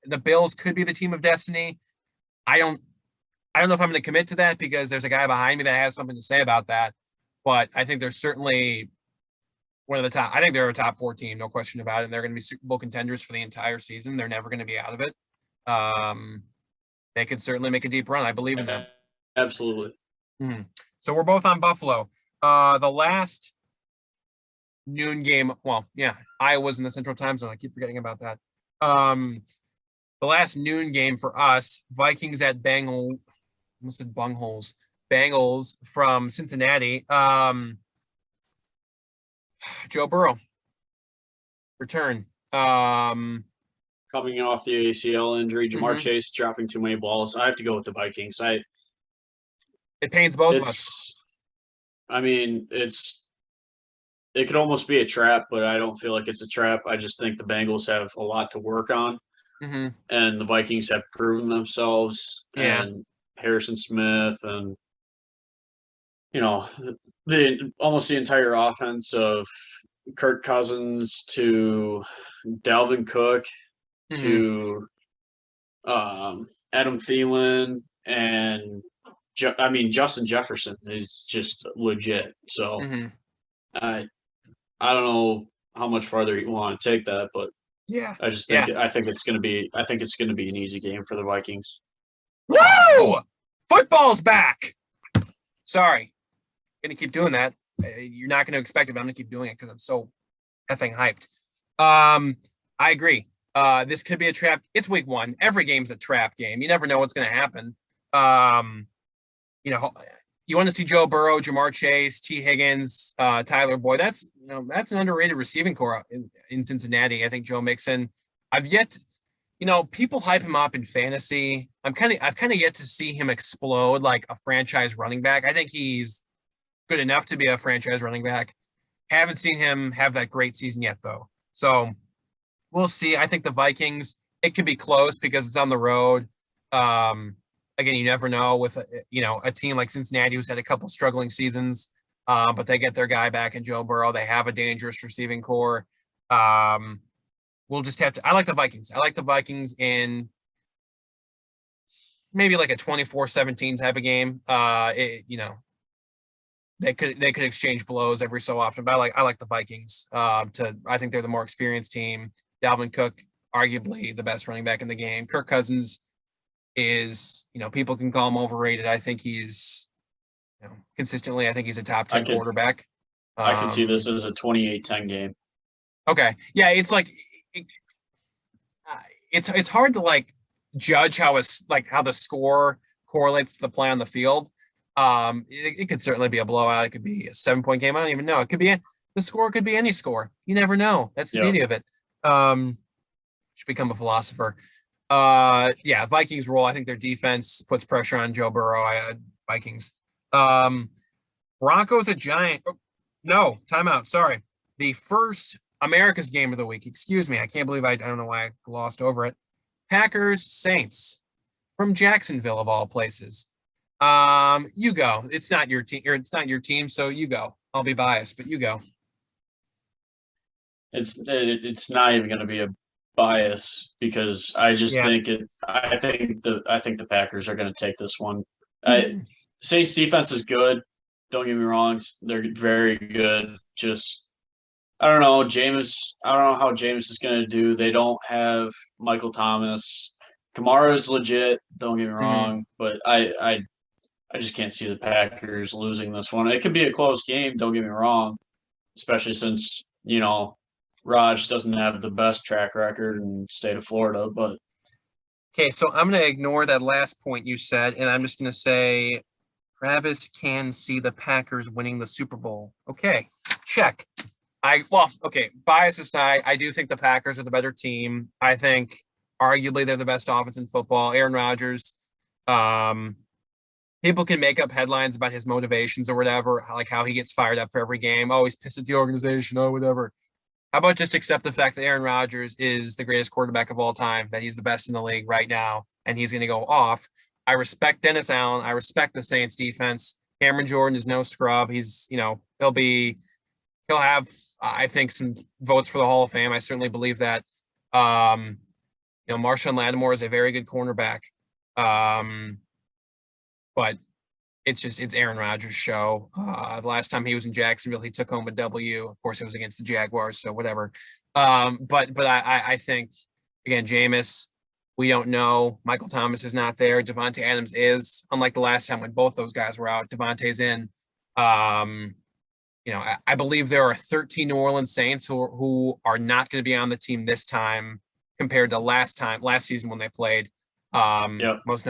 The Bills could be the team of destiny. I don't know if I'm going to commit to that, because there's a guy behind me that has something to say about that. But I think they're certainly one of the top. I think they're a top 4 team, no question about it. And they're going to be Super Bowl contenders for the entire season. They're never going to be out of it. They could certainly make a deep run. I believe in them. Absolutely. Mm-hmm. So we're both on Buffalo. The last noon game. Well, yeah, Iowa's in the Central Time Zone. I keep forgetting about that. The last noon game for us, Vikings at Bengal. I almost said bungholes. Bengals from Cincinnati. Joe Burrow return. Coming off the ACL injury, Jamar Chase dropping too many balls. I have to go with the Vikings. It pains both of us. I mean, it could almost be a trap, but I don't feel like it's a trap. I just think the Bengals have a lot to work on, and the Vikings have proven themselves. Yeah. And Harrison Smith and almost the entire offense of Kirk Cousins to Dalvin Cook to Adam Thielen, and Justin Jefferson is just legit. So I don't know how much farther you want to take that, but I just think I think it's going to be an easy game for the Vikings. Woo! Football's back. Sorry. Gonna keep doing that. You're not gonna expect it, but I'm gonna keep doing it because I'm so effing hyped. I agree. This could be a trap. It's week 1. Every game's a trap game. You never know what's gonna happen. You want to see Joe Burrow, Jamar Chase, T. Higgins, Tyler Boyd. That's an underrated receiving core in Cincinnati. I think Joe Mixon. People hype him up in fantasy. I've kind of yet to see him explode like a franchise running back. I think he's good enough to be a franchise running back. Haven't seen him have that great season yet, though. So we'll see. I think the Vikings, it could be close because it's on the road. Again, you never know with a team like Cincinnati who's had a couple struggling seasons, but they get their guy back in Joe Burrow. They have a dangerous receiving core. We'll just have to. I like the Vikings. I like the Vikings in maybe like a 24-17 type of game. They could exchange blows every so often, but I like the Vikings. I think they're the more experienced team. Dalvin Cook arguably the best running back in the game. Kirk Cousins is, people can call him overrated. I think he's, consistently, I think he's a top 10 quarterback. I can see this as a 28-10 game. Okay. Yeah, it's like it's hard to like judge how the score correlates to the play on the field. It could certainly be a blowout. It could be a 7-point game. I don't even know. It could be the score could be any score. You never know. That's the beauty of it. Should become a philosopher. Vikings roll. I think their defense puts pressure on Joe Burrow. Vikings. Broncos a Giant. Oh, no, timeout. Sorry. The first America's game of the week. Excuse me. I can't believe I don't know why I glossed over it. Packers Saints from Jacksonville of all places. You go. It's not your team, or it's not your team, so you go. I'll be biased, but you go. It's not even going to be a bias because I just think I think the Packers are going to take this one. Saints defense is good. Don't get me wrong; they're very good. Just I don't know, Jameis. I don't know how Jameis is going to do. They don't have Michael Thomas. Kamara is legit. Don't get me wrong, but I just can't see the Packers losing this one. It could be a close game. Don't get me wrong, especially since Raj doesn't have the best track record in the state of Florida. But okay, so I'm going to ignore that last point you said, and I'm just going to say Travis can see the Packers winning the Super Bowl. Okay, check. Bias aside, I do think the Packers are the better team. I think arguably they're the best offense in football. Aaron Rodgers, people can make up headlines about his motivations or whatever, like how he gets fired up for every game. Oh, he's pissed at the organization. Oh, whatever. How about just accept the fact that Aaron Rodgers is the greatest quarterback of all time, that he's the best in the league right now, and he's going to go off. I respect Dennis Allen. I respect the Saints defense. Cameron Jordan is no scrub. He's, he'll have, I think, some votes for the Hall of Fame. I certainly believe that. Marcia Latimer is a very good cornerback. But it's Aaron Rodgers' show. The last time he was in Jacksonville, he took home a W. Of course, it was against the Jaguars, so whatever. But I think, again, Jameis, we don't know. Michael Thomas is not there. Devontae Adams is. Unlike the last time when both those guys were out, Devontae's in. I believe there are 13 New Orleans Saints who are not going to be on the team this time compared to last season when they played. Most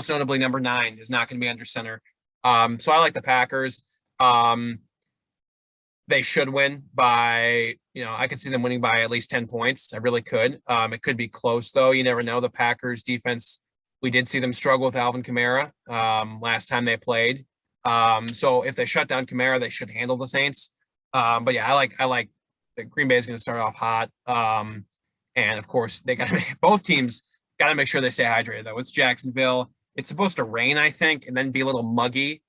notably number 9 is not going to be under center. So I like the Packers. They should win by, I could see them winning by at least 10 points. I really could. It could be close though. You never know. The Packers defense, we did see them struggle with Alvin Kamara last time they played. So if they shut down Kamara, they should handle the Saints. But yeah, I like the Green Bay is going to start off hot. And of course they got to both teams got to make sure they stay hydrated though. It's Jacksonville. It's supposed to rain, I think, and then be a little muggy.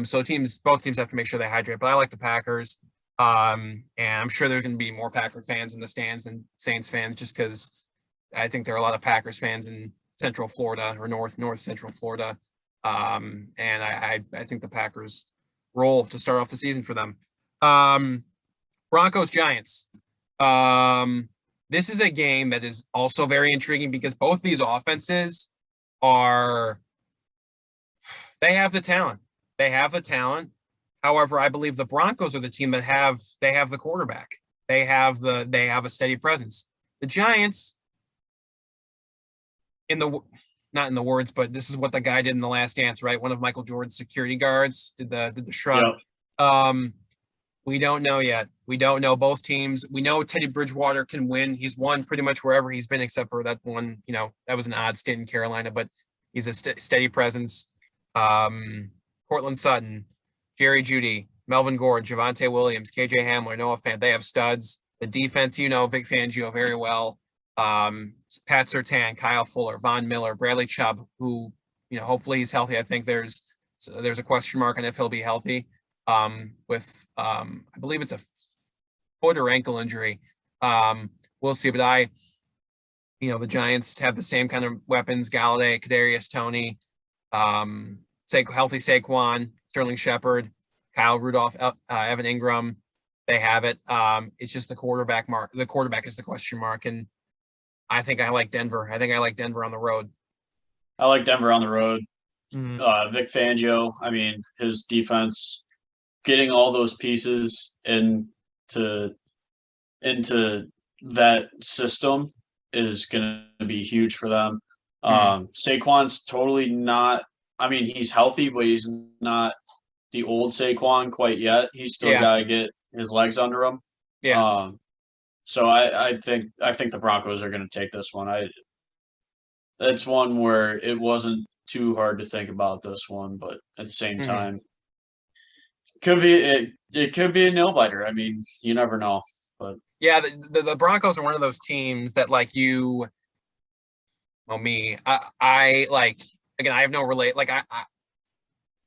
So both teams have to make sure they hydrate, but I like the Packers. And I'm sure there's going to be more Packer fans in the stands than Saints fans, just because I think there are a lot of Packers fans in Central Florida or North Central Florida. And I think the Packers roll to start off the season for them. Broncos Giants. This is a game that is also very intriguing because both these offenses they have the talent. They have the talent. However, I believe the Broncos are the team that have the quarterback. They have a steady presence. The Giants, not in the words, but this is what the guy did in The Last Dance, right? One of Michael Jordan's security guards did the shrug. Yep. We don't know yet. We don't know both teams. We know Teddy Bridgewater can win. He's won pretty much wherever he's been, except for that one. That was an odd stint in Carolina, but he's a steady presence. Cortland Sutton, Jerry Jeudy, Melvin Gordon, Javonte Williams, KJ Hamler, Noah Fant. They have studs. The defense, Vic Fangio very well. Pat Surtain, Kyle Fuller, Von Miller, Bradley Chubb, who, hopefully he's healthy. I think there's a question mark on if he'll be healthy. With I believe it's a foot or ankle injury. We'll see. But the Giants have the same kind of weapons: Galladay, Kadarius Toney, healthy Saquon, Sterling Shepard, Kyle Rudolph, Evan Ingram. They have it. It's just the quarterback mark. The quarterback is the question mark, and I think I like Denver. I think I like Denver on the road. I like Denver on the road. Mhm. Vic Fangio, I mean, his defense, getting all those pieces into that system is going to be huge for them. Mhm. Saquon's totally not. I mean, he's healthy, but he's not the old Saquon quite yet. He's still Yeah. got to get his legs under him. Yeah. So I think the Broncos are going to take this one. It's one where it wasn't too hard to think about this one, but at the same Mhm. time, it could be a nail biter. I mean, you never know. But Yeah, the Broncos are one of those teams that like you, well, me, I like again. I have no relate. Like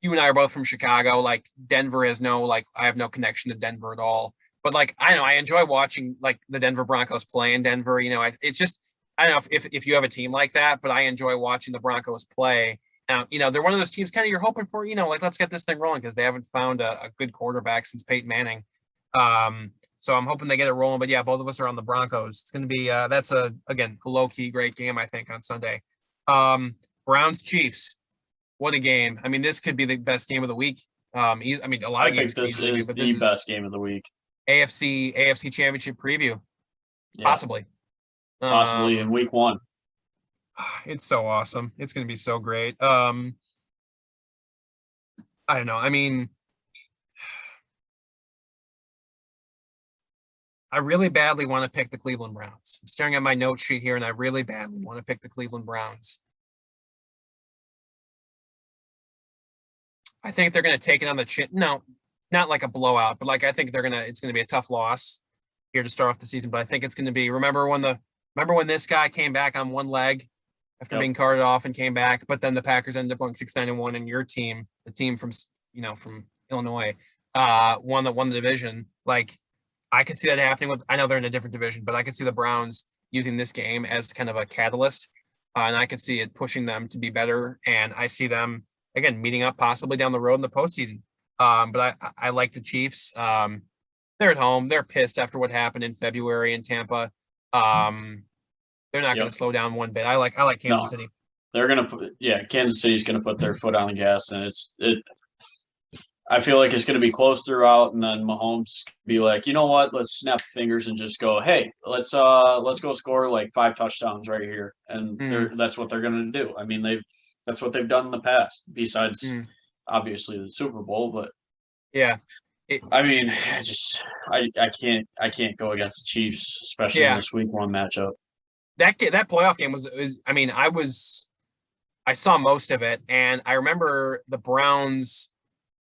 you and I are both from Chicago. Like Denver has no like I have no connection to Denver at all. But like I know I enjoy watching like the Denver Broncos play in Denver. It's just I don't know if you have a team like that, but I enjoy watching the Broncos play. They're one of those teams kind of you're hoping for. Like let's get this thing rolling because they haven't found a good quarterback since Peyton Manning. So I'm hoping they get it rolling. But yeah, both of us are on the Broncos. It's going to be that's a low key great game I think on Sunday. Browns Chiefs. What a game! I mean, this could be the best game of the week. I mean, a lot I of games think could this easily be, is but this the best is game of the week. AFC Championship preview, Yeah, possibly. possibly in Um, week one. it's so awesome. It's going to be so great. I don't know. I mean, I really badly want to pick the Cleveland Browns. I'm staring at my note sheet here, and I really badly want to pick the Cleveland Browns. I think they're going to take it on the chin. No, not like a blowout, but like I think it's going to be a tough loss here to start off the season. But I think it's going to be. Remember when this guy came back on one leg after Yep. being carted off and came back, but then the Packers ended up going 6-9-1, and your team, the team from Illinois, won the division. Like I could see that happening with. I know they're in a different division, but I could see the Browns using this game as kind of a catalyst, and I could see it pushing them to be better. And I see them again meeting up possibly down the road in the postseason. But I like the Chiefs. They're at home. They're pissed after what happened in February in Tampa. They're not going Yep. to slow down one bit. I like Kansas No, City. they're gonna put. Yeah, Kansas City's gonna put their foot on the gas, and I feel like it's gonna be close throughout, and then Mahomes be like, you know what? Let's snap fingers and just go. Hey, let's go score like 5 touchdowns right here, and Mm, that's what they're gonna do. I mean, that's what they've done in the past. Besides, mm, obviously the Super Bowl, but yeah. It, I mean, I can't go against the Chiefs, especially in yeah. this Week 1 matchup. That playoff game was I mean, I saw most of it, and I remember the Browns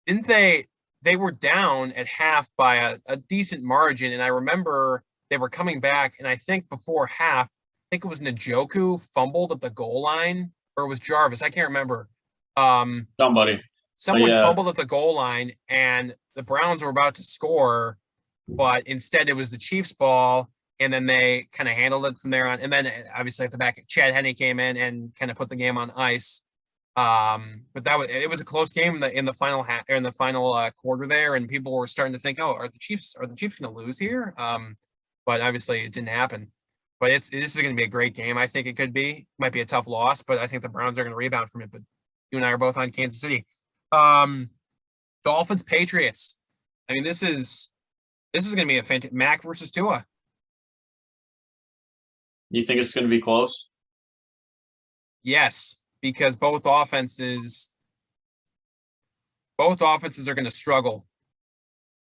didn't they were down at half by a decent margin, and I remember they were coming back, and I think before half, I think it was Njoku fumbled at the goal line, or it was Jarvis, I can't remember. Um, Somebody, but Someone yeah, fumbled at the goal line, and the Browns were about to score, but instead it was the Chiefs' ball, and then they kind of handled it from there on. And then obviously at the back, Chad Henne came in and kind of put the game on ice. But it was a close game in the final quarter there, and people were starting to think, oh, are the Chiefs going to lose here? But obviously it didn't happen. But this is going to be a great game. I think it could be. Might be a tough loss, but I think the Browns are going to rebound from it. But you and I are both on Kansas City. Um, Dolphins Patriots. I mean, this is going to be a fantastic Mac versus Tua. you think it's going to be close? Yes, because both offenses are going to struggle.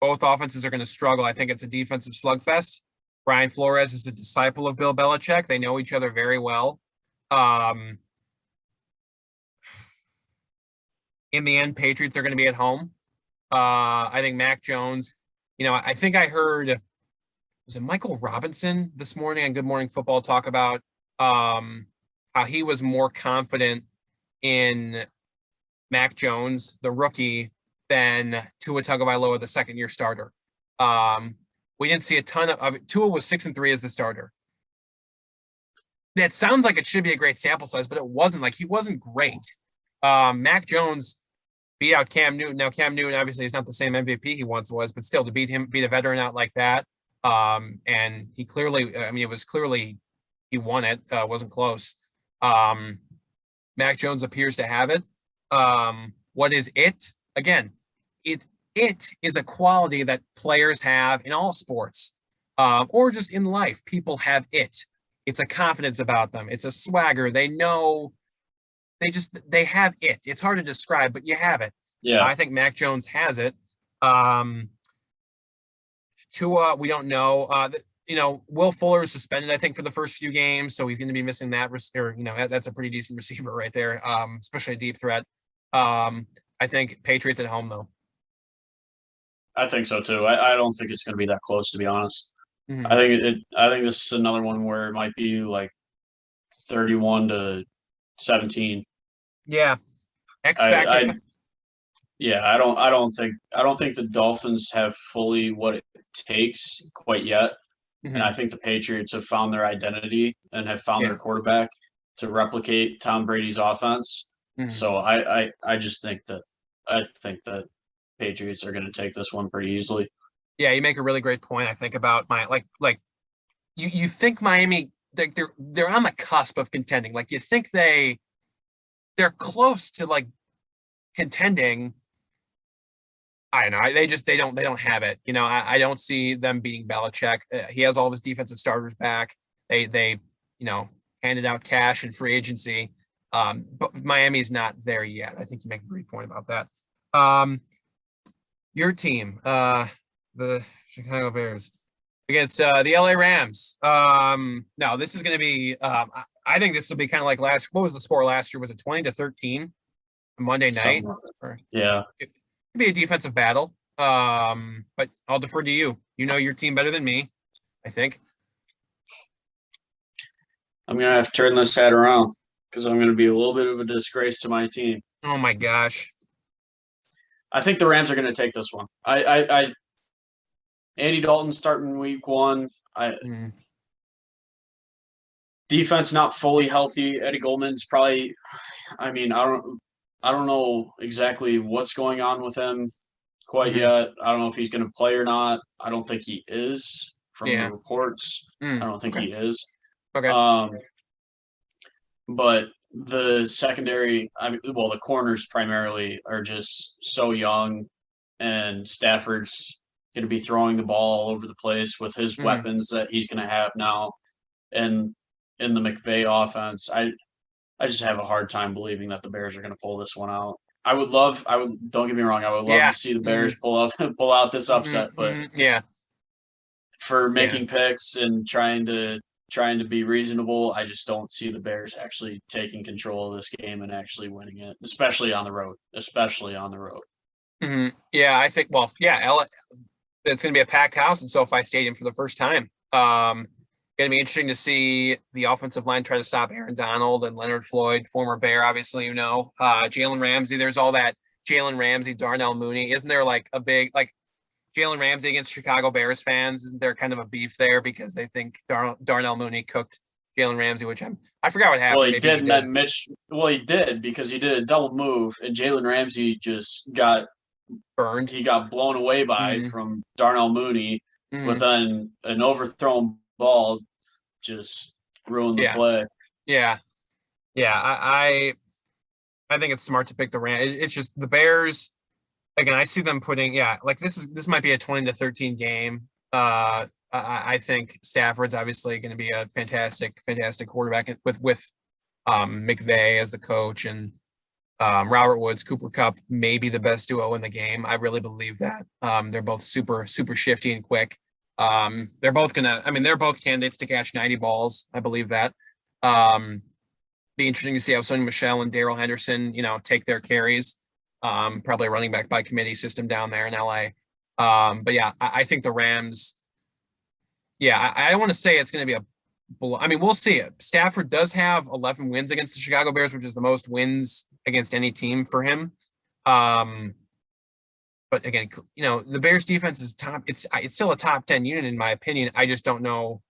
Both offenses are going to struggle. I think it's a defensive slugfest. Brian Flores is a disciple of Bill Belichick. They know each other very well. In the end, Patriots are going to be at home. I think Mac Jones, I think I heard, was it Michael Robinson this morning on Good Morning Football talk about how he was more confident in Mac Jones, the rookie, than Tua Tagovailoa, the second-year starter. We didn't see a ton of Tua was 6-3 as the starter. That sounds like it should be a great sample size, but it wasn't. Like he wasn't great. Mac Jones beat out Cam Newton. Now Cam Newton obviously is not the same MVP he once was, but still to beat a veteran out like that. And he clearly, I mean, it was clearly, he won it. Wasn't close. Mac Jones appears to have it. What is it? Again, it is a quality that players have in all sports, or just in life. People have it. It's a confidence about them. It's a swagger. They know. They have it. It's hard to describe, but you have it. Yeah. I think Mac Jones has it. Tua, we don't know. Will Fuller is suspended, I think, for the first few games, so he's going to be missing that. That's a pretty decent receiver right there, especially a deep threat. I think Patriots at home, though. I think so too. I don't think it's going to be that close, to be honest. Mm-hmm. I think this is another one where it might be like 31-17. Yeah. X factor. I don't think the Dolphins have fully what it takes quite yet. Mm-hmm. And I think the Patriots have found their identity and have found their quarterback to replicate Tom Brady's offense. Mm-hmm. So I think that Patriots are going to take this one pretty easily. Yeah, you make a really great point. I think about you think Miami, they're on the cusp of contending. Like, you think they're close to like contending. I don't know. They don't have it. I don't see them beating Belichick. He has all of his defensive starters back. They handed out cash and free agency. But Miami's not there yet. I think you make a great point about that. Your team, the Chicago Bears, against the LA Rams. No, this is going to be. I think this will be kind of like last. What was the score last year? Was it 20-13? Monday night. Yeah. It'd be a defensive battle. But I'll defer to you. You know your team better than me, I think. I'm going to have to turn this hat around because I'm going to be a little bit of a disgrace to my team. Oh my gosh. I think the Rams are going to take this one. Andy Dalton starting week 1. Defense not fully healthy. Eddie Goldman's probably. I don't know exactly what's going on with him quite yet. I don't know if he's going to play or not. I don't think he is from the reports. I don't think he is. Okay. But the secondary, the corners primarily are just so young, and Stafford's going to be throwing the ball all over the place with his weapons that he's going to have now. And in the McVay offense, I just have a hard time believing that the Bears are going to pull this one out. Don't get me wrong, I would love to see the Bears pull out this upset, but for making picks and trying to be reasonable, I just don't see the Bears actually taking control of this game and actually winning it, especially on the road. Mm-hmm. Yeah, I think. Well, it's going to be a packed house in SoFi Stadium for the first time. Going to be interesting to see the offensive line try to stop Aaron Donald and Leonard Floyd, former Bear, obviously, Jalen Ramsey. There's all that Jalen Ramsey, Darnell Mooney. Isn't there like a big, like Jalen Ramsey against Chicago Bears fans? Isn't there kind of a beef there because they think Darnell Mooney cooked Jalen Ramsey, I forgot what happened. Well, he did, and then he did because he did a double move, and Jalen Ramsey just got burned. He got blown away from Darnell Mooney with an overthrown ball, just ruined the play. Yeah. I think it's smart to pick the Rams. It's just the Bears. Again, I see them putting. This might be a 20-13 game. I think Stafford's obviously going to be a fantastic quarterback with McVay as the coach and Robert Woods, Cooper Kupp may be the best duo in the game. I really believe that. They're both super shifty and quick. They're both candidates to catch 90 balls. I believe that. Be interesting to see how Sonny Michel and Darrell Henderson, take their carries. Probably a running back by committee system down there in LA. I think the Rams. I don't want to say it's going to be we'll see it. Stafford does have 11 wins against the Chicago Bears, which is the most wins against any team for him. But again, the Bears defense is top. It's still a top 10 unit in my opinion. I just don't know,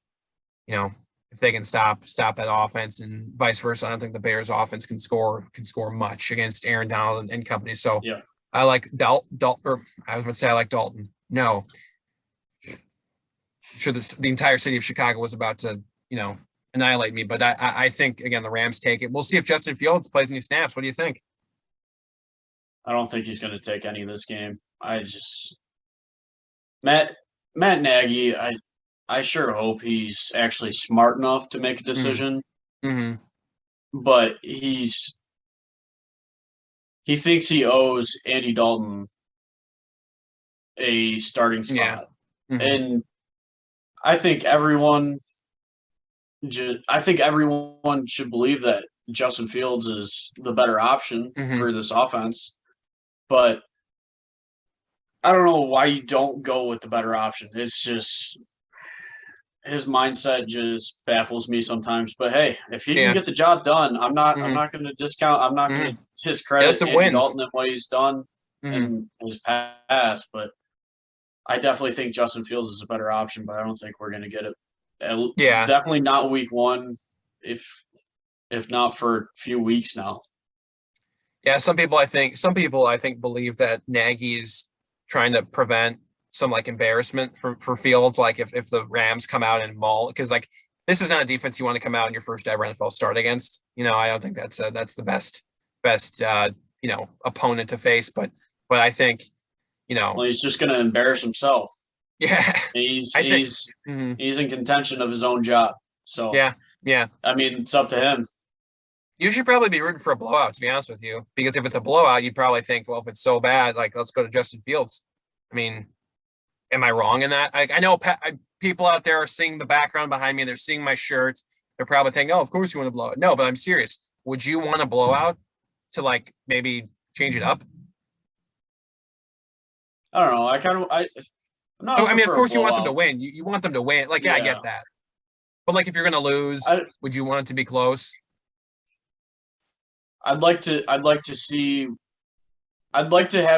if they can stop that offense, and vice versa. I don't think the Bears offense can score much against Aaron Donald and company. So I like Dalton. I was going to say I like Dalton. No, I'm sure the entire city of Chicago was about to annihilate me. But I think again the Rams take it. We'll see if Justin Fields plays any snaps. What do you think? I don't think he's going to take any of this game. Matt Nagy. I sure hope he's actually smart enough to make a decision. Mm-hmm. But he thinks he owes Andy Dalton a starting spot. Yeah. Mm-hmm. And I think everyone should believe that Justin Fields is the better option for this offense. But I don't know why you don't go with the better option. It's just his mindset just baffles me sometimes. But hey, if he can get the job done, I'm not going to discount. I'm not going to discredit Andy Dalton and what he's done in his past. But I definitely think Justin Fields is a better option. But I don't think we're going to get it. Definitely not week one. If not for a few weeks now. Yeah, some people I think believe that Nagy's trying to prevent some like embarrassment for Fields, like if the Rams come out and maul, because like this is not a defense you want to come out in your first ever NFL start against. I don't think that's the best opponent to face, but I think well, he's just going to embarrass himself. Yeah, he's in contention of his own job. So yeah. I mean, it's up to him. You should probably be rooting for a blowout, to be honest with you, because if it's a blowout, you'd probably think, well, if it's so bad, like let's go to Justin Fields. I mean, am I wrong in that? I know people out there are seeing the background behind me. They're seeing my shirt. They're probably thinking, oh, of course you want to blow it. No, but I'm serious. Would you want a blowout to like maybe change it up? I don't know. I'm not. I mean, of course you want them to win. You want them to win. Like, yeah, I get that. But like, if you're going to lose, would you want it to be close? I'd like to have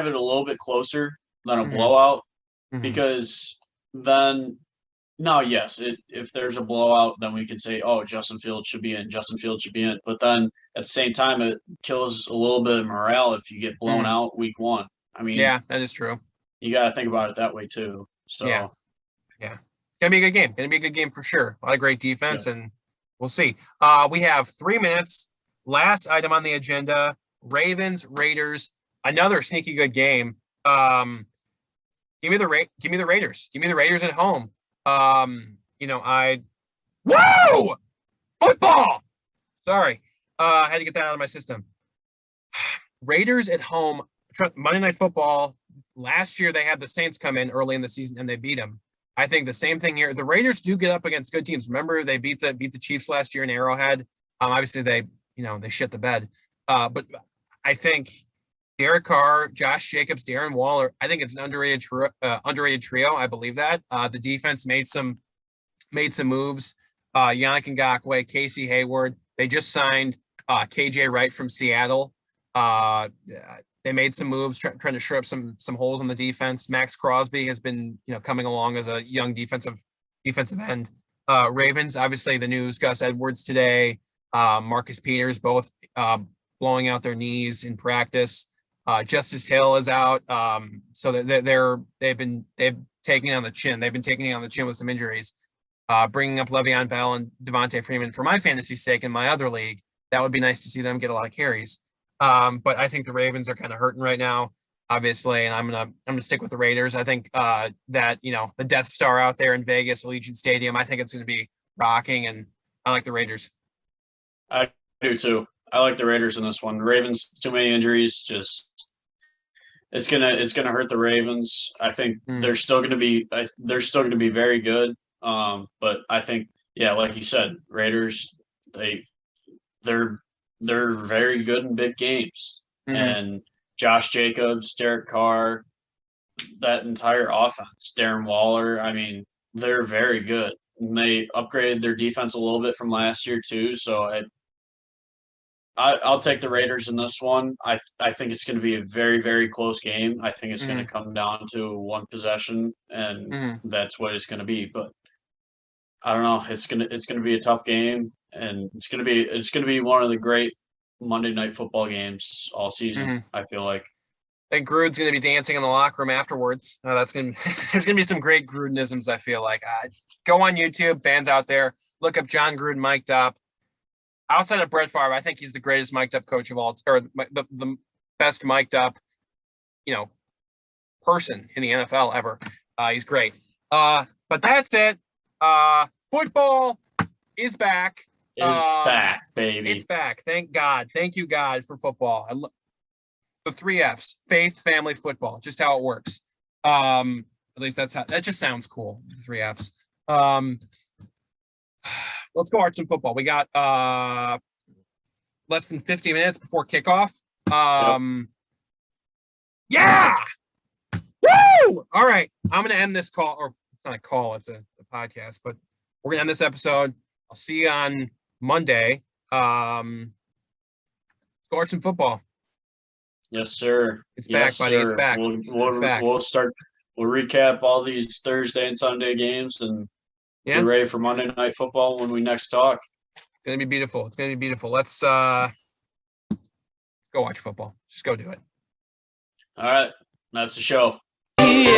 it a little bit closer than a blowout, because then if there's a blowout, then we can say, oh, Justin Fields should be in. But then at the same time, it kills a little bit of morale if you get blown out week one. I mean, yeah, that is true. You got to think about it that way too. So yeah, gonna be a good game. Gonna be a good game for sure. A lot of great defense, and we'll see. We have 3 minutes. Last item on the agenda: Ravens, Raiders. Another sneaky good game. Give me the Raiders. Give me the Raiders at home. Whoa! Football! Sorry. I had to get that out of my system. Raiders at home. Monday Night Football. Last year, they had the Saints come in early in the season, and they beat them. I think the same thing here. The Raiders do get up against good teams. Remember, they beat the Chiefs last year in Arrowhead. Obviously, they shit the bed. But I think Derek Carr, Josh Jacobs, Darren Waller, I think it's an underrated trio. I believe that. The defense made some moves. Yannick Ngakoue, Casey Hayward. They just signed KJ Wright from Seattle. They made some moves trying to shore up some holes in the defense. Max Crosby has been coming along as a young defensive end. Ravens, obviously the news, Gus Edwards today, Marcus Peters, both blowing out their knees in practice. Justice Hill is out. So they've taken it on the chin. They've been taking it on the chin with some injuries. Bringing up Le'Veon Bell and Devontae Freeman for my fantasy sake in my other league. That would be nice to see them get a lot of carries. But I think the Ravens are kind of hurting right now, obviously, and I'm gonna stick with the Raiders. I think that the Death Star out there in Vegas, Allegiant Stadium, I think it's gonna be rocking, and I like the Raiders. I do too. I like the Raiders in this one. The Ravens, too many injuries, just it's gonna hurt the Ravens. I think they're still gonna be very good. But I think, like you said, Raiders, they're very good in big games. And Josh Jacobs, Derek Carr, that entire offense, Darren Waller, I mean, they're very good. And they upgraded their defense a little bit from last year too. So I'll take the Raiders in this one. I think it's going to be a very, very close game. I think it's going to come down to one possession, and that's what it's going to be. But I don't know. It's gonna be a tough game, and it's gonna be one of the great Monday Night Football games all season. I feel like. I think Gruden's gonna be dancing in the locker room afterwards. There's gonna be some great Grudenisms. I feel like. Go on YouTube, fans out there. look up John Gruden mic'd up. Outside of Brett Favre, I think he's the greatest mic'd up coach of all, or the best mic'd up, person in the NFL ever. He's great. But that's it. Football is back. Back, baby. It's back. Thank God. Thank you, God, for football. The 3 F's: faith, family, football. Just how it works. At least that just sounds cool. 3 F's. Let's go watch some football. We got less than 50 minutes before kickoff. Yeah. Woo! All right. I'm going to end this call, or it's not a call, it's a podcast, but we're going to end this episode. I'll see you on Monday. Let's go watch some football. Yes, sir. It's back, buddy. It's back. We'll recap all these Thursday and Sunday games and get ready for Monday Night Football when we next talk. It's going to be beautiful. It's going to be beautiful. Let's go watch football. Just go do it. All right. That's the show. Yeah.